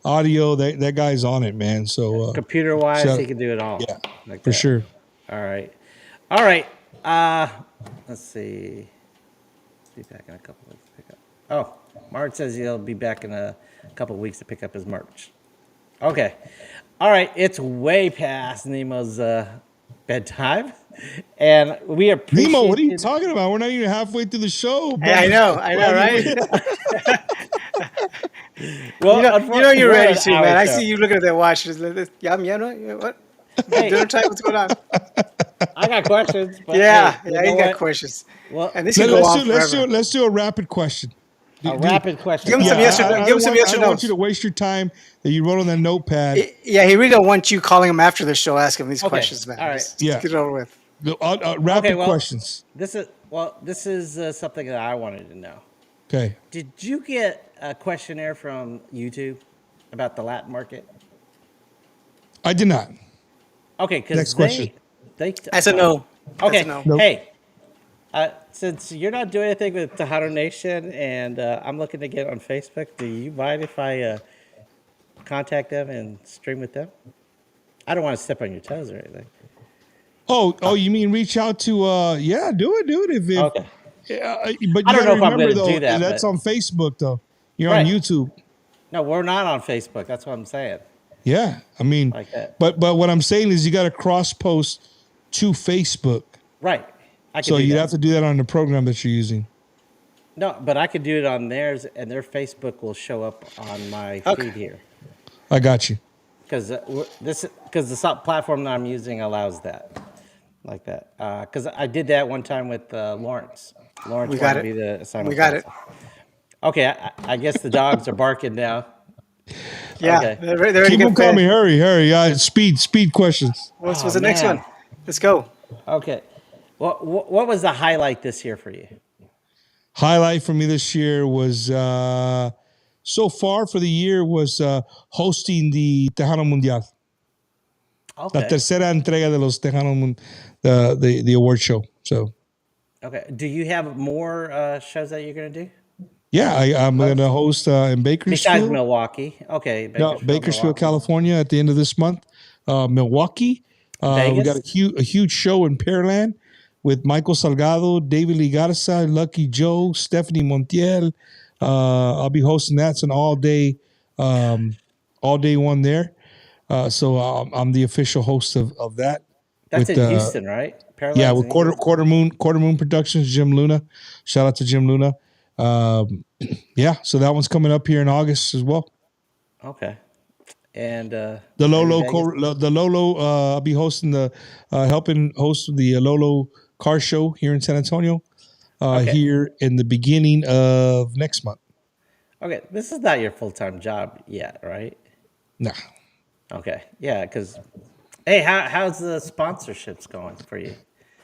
audio, that guy's on it, man. So, Computer wise, so he can do it all. yeah, Like for that. sure. All right. All right. Let's see. Be back in a couple weeks to pick up. Oh, Mark says he'll be back in a couple weeks to pick up his merch. Okay. All right. It's way past Nemo's bedtime. And we appreciate Nemo, what are you talking about? We're not even halfway through the show. Hey, I know, right? Well, You know you're we're ready at to, an man. hour I show. see you looking at that watch. What? Hey, Dinner time? What's going on? I got questions. But Yeah, hey, yeah, you got questions. Well, And this can go on forever. Let's do a rapid question. a rapid question. Give him some yes or no. Give him some yes or I don't want no's. you to waste your time that you wrote on that notepad. Yeah, he really don't want you calling him after the show, asking him these questions, man. All right. Just Yeah. get it over with. Rapid questions. This is something that I wanted to know. Okay. Did you get a questionnaire from YouTube about the Latin market? I did not. Okay, because Next question. That's a no. Okay, That's a no. Nope. hey, since you're not doing anything with Tejano Nation, and I'm looking to get on Facebook, do you mind if I contact them and stream with them? I don't want to step on your toes or anything. Oh, you mean reach out to? Yeah, do it. If Okay. but you I don't know gotta if I'm remember gonna though, do that, that's but- on Facebook though. You're on Right. YouTube. No, we're not on Facebook. That's what I'm saying. Yeah, I mean, Like that. but what I'm saying is you got to cross post to Facebook. Right. I can So do you'd that. have to do that on the program that you're using. No, but I could do it on theirs, and their Facebook will show up on my feed here. I got you. Because the platform that I'm using allows that, like that. Because I did that one time with Lawrence. Lawrence We got wanted it. me to sign We got it. Okay, I guess the dogs are barking now. Yeah, Okay. they're ready to Keep get them fed. coming. Hurry. Speed questions. What's Oh, the next man. one? Let's go. Okay, what was the highlight this year for you? Highlight for me this year was so far for the year was hosting the Tejano Mundial. La Okay. tercera entrega de los Tejano the award show. So Okay. Do you have more shows that you're gonna do yeah, I'm going to host in besides Bakersfield. Milwaukee? Okay. Bakersfield, Milwaukee. California, at the end of this month. Milwaukee. We got Vegas? a huge show in Pearland with Michael Salgado, David Ligarza, Lucky Joe, Stephanie Montiel. I'll be hosting that. It's an all day one there. So I'm the official host of that. That's with, in Houston, right? Pearland's Yeah, in with Houston? Quarter Moon Productions, Jim Luna. Shout out to Jim Luna. Yeah, so that one's coming up here in August as well. Okay. And The Lolo, Vegas? I'll be hosting helping host the Lolo car show here in San Antonio, Okay. here in the beginning of next month. Okay, this is not your full-time job yet, right? Nah, Okay. Yeah, because hey, how's the sponsorships going for you?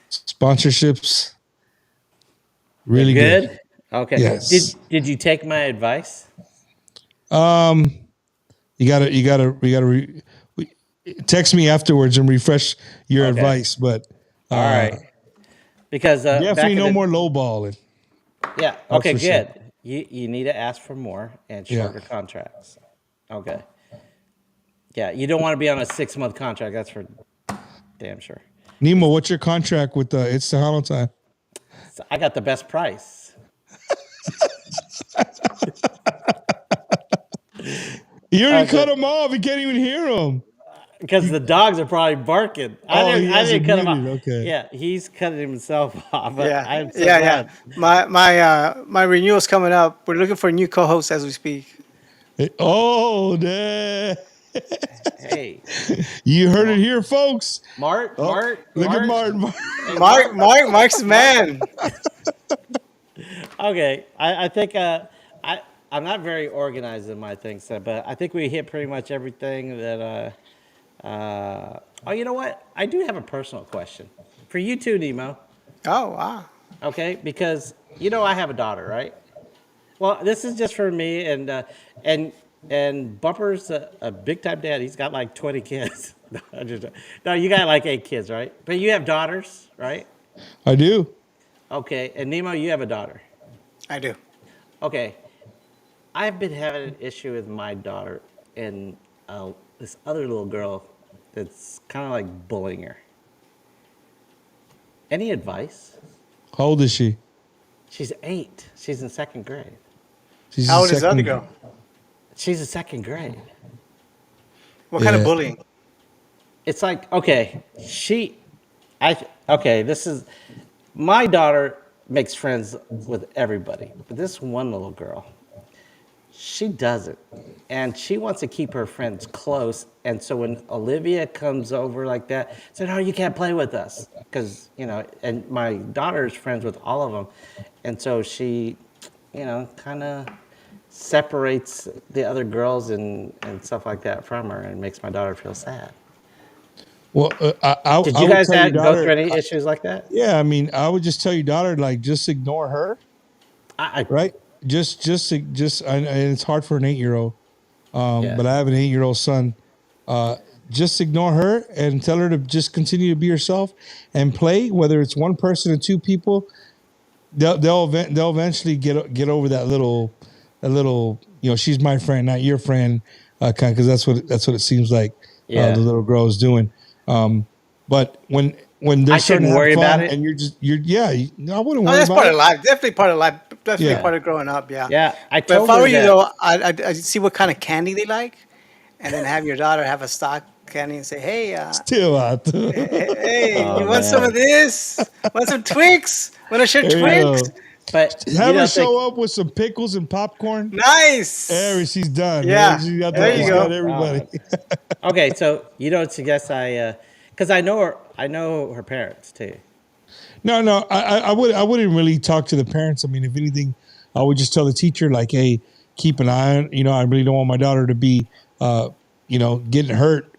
sponsorships, really Good? good. Okay. Yes. Did you take my advice? You gotta text me afterwards and refresh your Okay. advice, but All right. Because back definitely in no the- more lowballing. Yeah. Okay. for Good. sure. You need to ask for more and Yeah. shorter contracts. Okay. Yeah, you don't want to be on a 6-month contract. That's for damn sure. Nemo, what's your contract with It's Tejano Time? So I got the best price. You already Okay. cut him off. You can't even hear him. Because the dogs are probably barking. I he has didn't it cut him off. muted, okay. Yeah, he's cutting himself off. But Yeah, I'm so yeah. glad. My renewal's coming up. We're looking for a new co-host as we speak. Oh, damn. Hey, You heard it here, folks. Mart. Look at Martin. Mark's the man. Okay, I think I'm not very organized in my things, but I think we hit pretty much everything that. Oh, you know what? I do have a personal question for you too, Nemo. Oh, wow. Okay, because I have a daughter, right? Well, this is just for me, and and Bumper's a big time dad. He's got like 20 kids. No, no, you got like 8 kids, right? But you have daughters, right? I do. Okay, and Nemo, you have a daughter. I do. Okay, I've been having an issue with my daughter and this other little girl that's kind of like bullying her. Any advice? How old is she? She's 8. She's in second grade. She's How in old is the other second- girl? She's in second grade. What kind of Yeah. bullying? It's like, okay, okay, this is, my daughter makes friends with everybody, but this one little girl, she doesn't. And she wants to keep her friends close. And so when Olivia comes over like that, said, "Oh, you can't play with us." Because, and my daughter's friends with all of them. And so she, kind of separates the other girls and stuff like that from her and makes my daughter feel sad. Well, Did I you would guys tell your go daughter- through any issues like that? Yeah, I mean, I would just tell your daughter, like, just ignore her, I right? Just, and it's hard for an 8-year-old, Yeah. but I have an 8-year-old son. Just ignore her and tell her to just continue to be herself and play. Whether it's one person or two people, they'll eventually get over that little, she's my friend, not your friend, kind, because that's what it seems like. Yeah. The little girl is doing. But when they're I starting shouldn't to have worry fun about it? and I wouldn't Oh, worry that's about part it. of life. Definitely part of life. Definitely Yeah. part of growing up. Yeah. Yeah, I But told if I her were you, that. though, I'd see what kind of candy they like, and then have your daughter have a stock candy and say, "Hey, Still out. There hey, Oh, you want some man. of this? Want some Twix? Want to share you go. Twix? But Have her think, show up with some pickles and popcorn. Nice. There, she's done. Yeah. She got, There you she's go. got everybody. okay, so you don't suggest because I know her. I know her parents too. No, I wouldn't really talk to the parents. I mean, if anything, I would just tell the teacher, like, hey, keep an eye on, I really don't want my daughter to be, getting hurt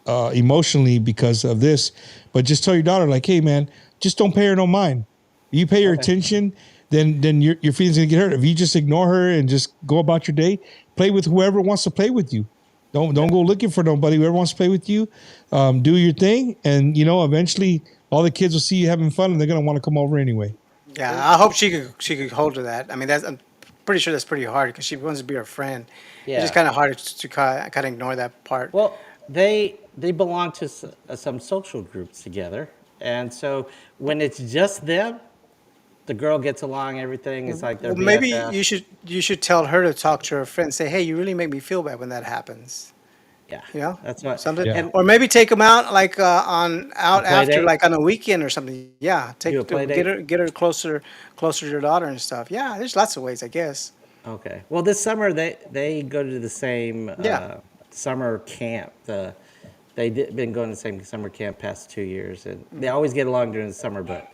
emotionally because of this. But just tell your daughter, like, hey, man, just don't pay her no mind. You pay her attention, then your feelings gonna get hurt. If you just ignore her and just go about your day, play with whoever wants to play with you. Don't go looking for nobody. Whoever wants to play with you, do your thing, and eventually all the kids will see you having fun, and they're gonna want to come over anyway. Yeah, I hope she could hold to that. I mean, I'm pretty sure that's pretty hard because she wants to be her friend. Yeah. It's just kind of hard to kind of ignore that part. Well, they belong to some social groups together, and so when it's just them, the girl gets along. Everything is like they're Well, maybe BFF. you should tell her to talk to her friend. Say, hey, you really make me feel bad when that happens. Yeah, that's what Something, Yeah. And or maybe take them out like out play after date? like on a weekend or something. Yeah, Do a play get her closer to your daughter and stuff. Yeah, there's lots of ways, I guess. okay. Well, this summer they go to the same Yeah. summer camp. Been going to the same summer camp past 2 years, and they always get along during the summer. But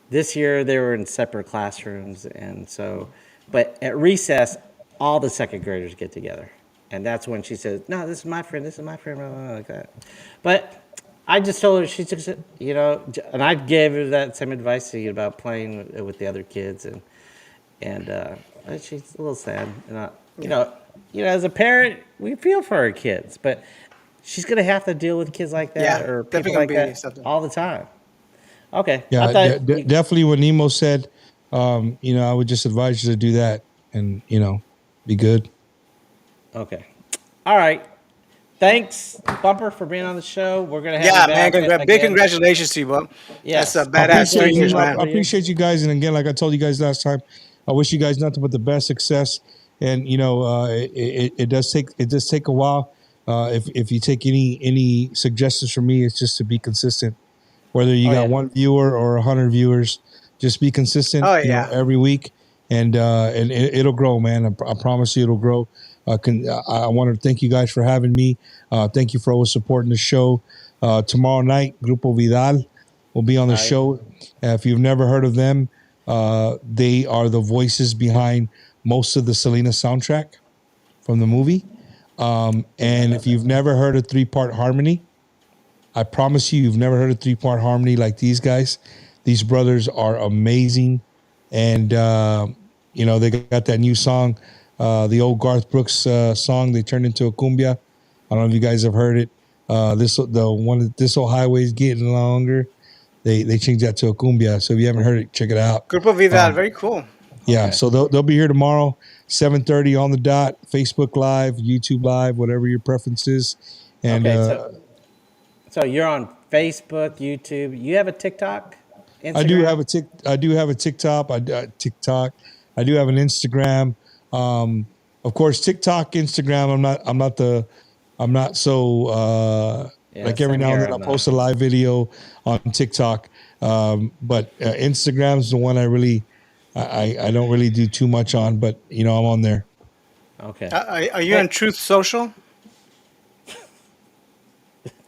this year they were in separate classrooms, and so, but at recess, all the second graders get together, and that's when she says, "No, this is my friend. This is my friend," blah, blah, blah, like that. But I just told her she took, and I gave her that same advice to you about playing with the other kids, and she's a little sad. And as a parent, we feel for our kids, but she's gonna have to deal with kids like that Yeah, or definitely people like gonna be that something. all the time. Okay. Yeah, I thought definitely. What Nemo said, I would just advise you to do that, and be good. Okay. All right. Thanks, Bumper, for being on the show. We're gonna have Yeah, you man, back big again. congratulations to you, bub. Yes. That's a I badass appreciate 3 years, you. man. I appreciate you guys, and again, like I told you guys last time, I wish you guys nothing but the best success. And it does take a while. If you take any suggestions from me, it's just to be consistent. Whether you got one viewer or 100 viewers, just be consistent. Oh, yeah. Every week, and it'll grow, man. I promise you, it'll grow. I want to thank you guys for having me. Thank you for always supporting the show. Tomorrow night, Grupo Vidal will be on the show. If you've never heard of them, they are the voices behind most of the Selena soundtrack from the movie. And if you've never heard a 3-part harmony, I promise you've never heard a 3-part harmony like these guys. These brothers are amazing. And, they got that new song, the old Garth Brooks song they turned into a cumbia. I don't know if you guys have heard it. This old highway's getting longer. They changed that to a cumbia. So if you haven't heard it, check it out. Grupo Vidal, very cool. Yeah, Okay. so they'll be here tomorrow, 7:30 on the dot, Facebook Live, YouTube Live, whatever your preference is. And Okay, so you're on Facebook, YouTube. You have a TikTok, Instagram? I do have a TikTok. TikTok. I do have an Instagram. Of course, TikTok, Instagram. I'm not so like every same now and here, then I'll I'm post a live video on TikTok. But Instagram's the one I don't really do too much on, but I'm on there. Okay. Are you on Truth Social?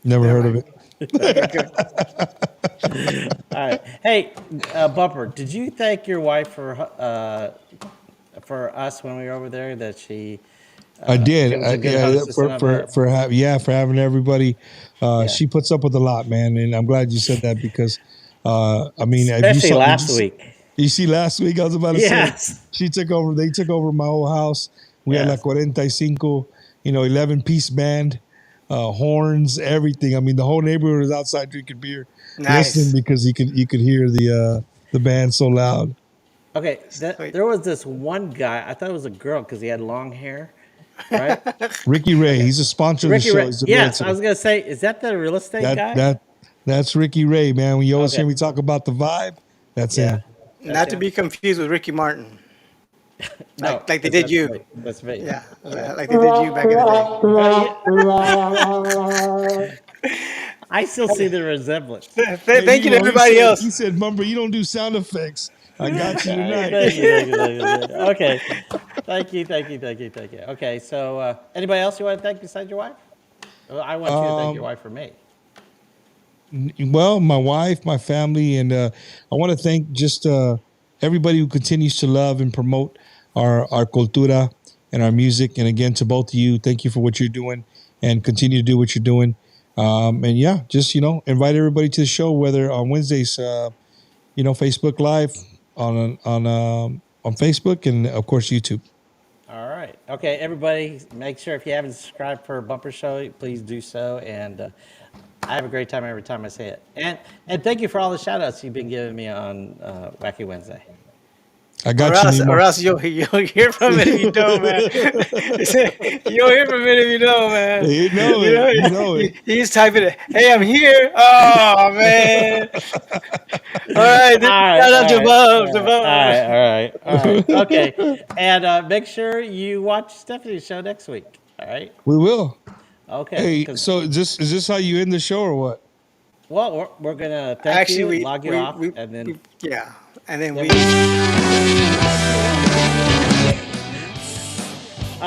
Never heard of it. All right. Hey, Bumper, did you thank your wife for us when we were over there that she? I did. she was a good hostess and all that? For having everybody. Yeah. She puts up with a lot, man, and I'm glad you said that because, I mean, if you Especially saw, last week. You see, last week I was about to Yes. say they took over my whole house. We had Yes. like 45, 11-piece band, horns, everything. I mean, the whole neighborhood was outside drinking beer, Nice. listening because you could hear the band so loud. Okay. There was this one guy. I thought it was a girl because he had long hair, right? Ricky Ray, he's a sponsor of the Ricky show. Ray. He's a Yes, realtor. I was gonna say, is that the real estate guy? That's Ricky Ray, man. When you always Okay. hear me talk about the vibe, that's Yeah. him. Not to be confused with Ricky Martin. No, Like they that's did you. me. That's me. Yeah, like they did you back in the I still see the resemblance. day. Thank you to everybody else. He said, "Mumber, you don't do sound effects. I got you tonight." Thank you. Okay. Thank you. Okay, so anybody else you want to thank besides your wife? Well, I want you to thank your wife for me. Well, my wife, my family, and I want to thank just everybody who continues to love and promote our cultura and our music. And again, to both of you, thank you for what you're doing and continue to do what you're doing. And yeah, just invite everybody to the show, whether on Wednesdays, Facebook Live on Facebook and of course YouTube. All right. Okay, everybody, make sure if you haven't subscribed for Bumper Show, please do so. And I have a great time every time I say it. And thank you for all the shout outs you've been giving me on Wacky Wednesday. I got you. Or else you'll hear from it if you don't, man. You'll hear from it if you don't, man. You know it. He's typing it. Hey, I'm here. Oh man. All right. Shout out to Bob. All right. Okay. And make sure you watch Stephanie's show next week. All right. We will. Okay. Hey, so is this how you end the show or what? Well, we're gonna thank you, log you off, and then yeah, and then Yeah, we.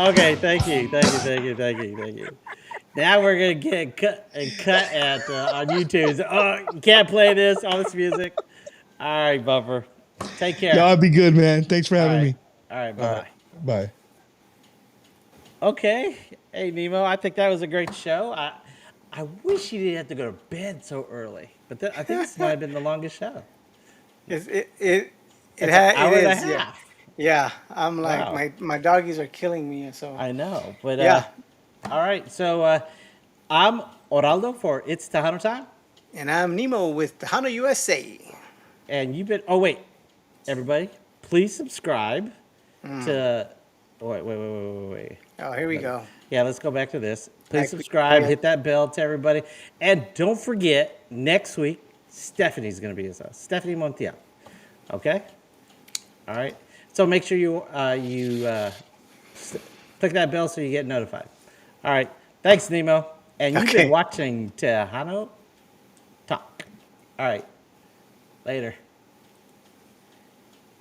Okay, thank you. Now we're gonna get cut at on YouTube. Oh, you can't play this, all this music. All right, Bumper. Take care. Y'all be good, man. Thanks for having me. All right, bye. Bye. Okay. Hey, Nemo, I think that was a great show. I wish you didn't have to go to bed so early, but I think this might have been the longest show. It It's an hour and a is. half. Yeah, I'm like Wow. my doggies are killing me, so I know, but yeah. all right, so I'm Oraldo for It's Tejano Time, And I'm Nemo with Tejano USA. and you've been. Oh wait, everybody, please subscribe to. Wait. Oh, here we go. Yeah, let's go back to this. Please Back- subscribe, hit that bell to everybody, and don't forget next week Stephanie's going to be with us. Stephanie Montiel. Okay. All right. So make sure you click that bell so you get notified. All right. Thanks, Nemo. And you've Okay. been watching Tejano Talk. All right. Later.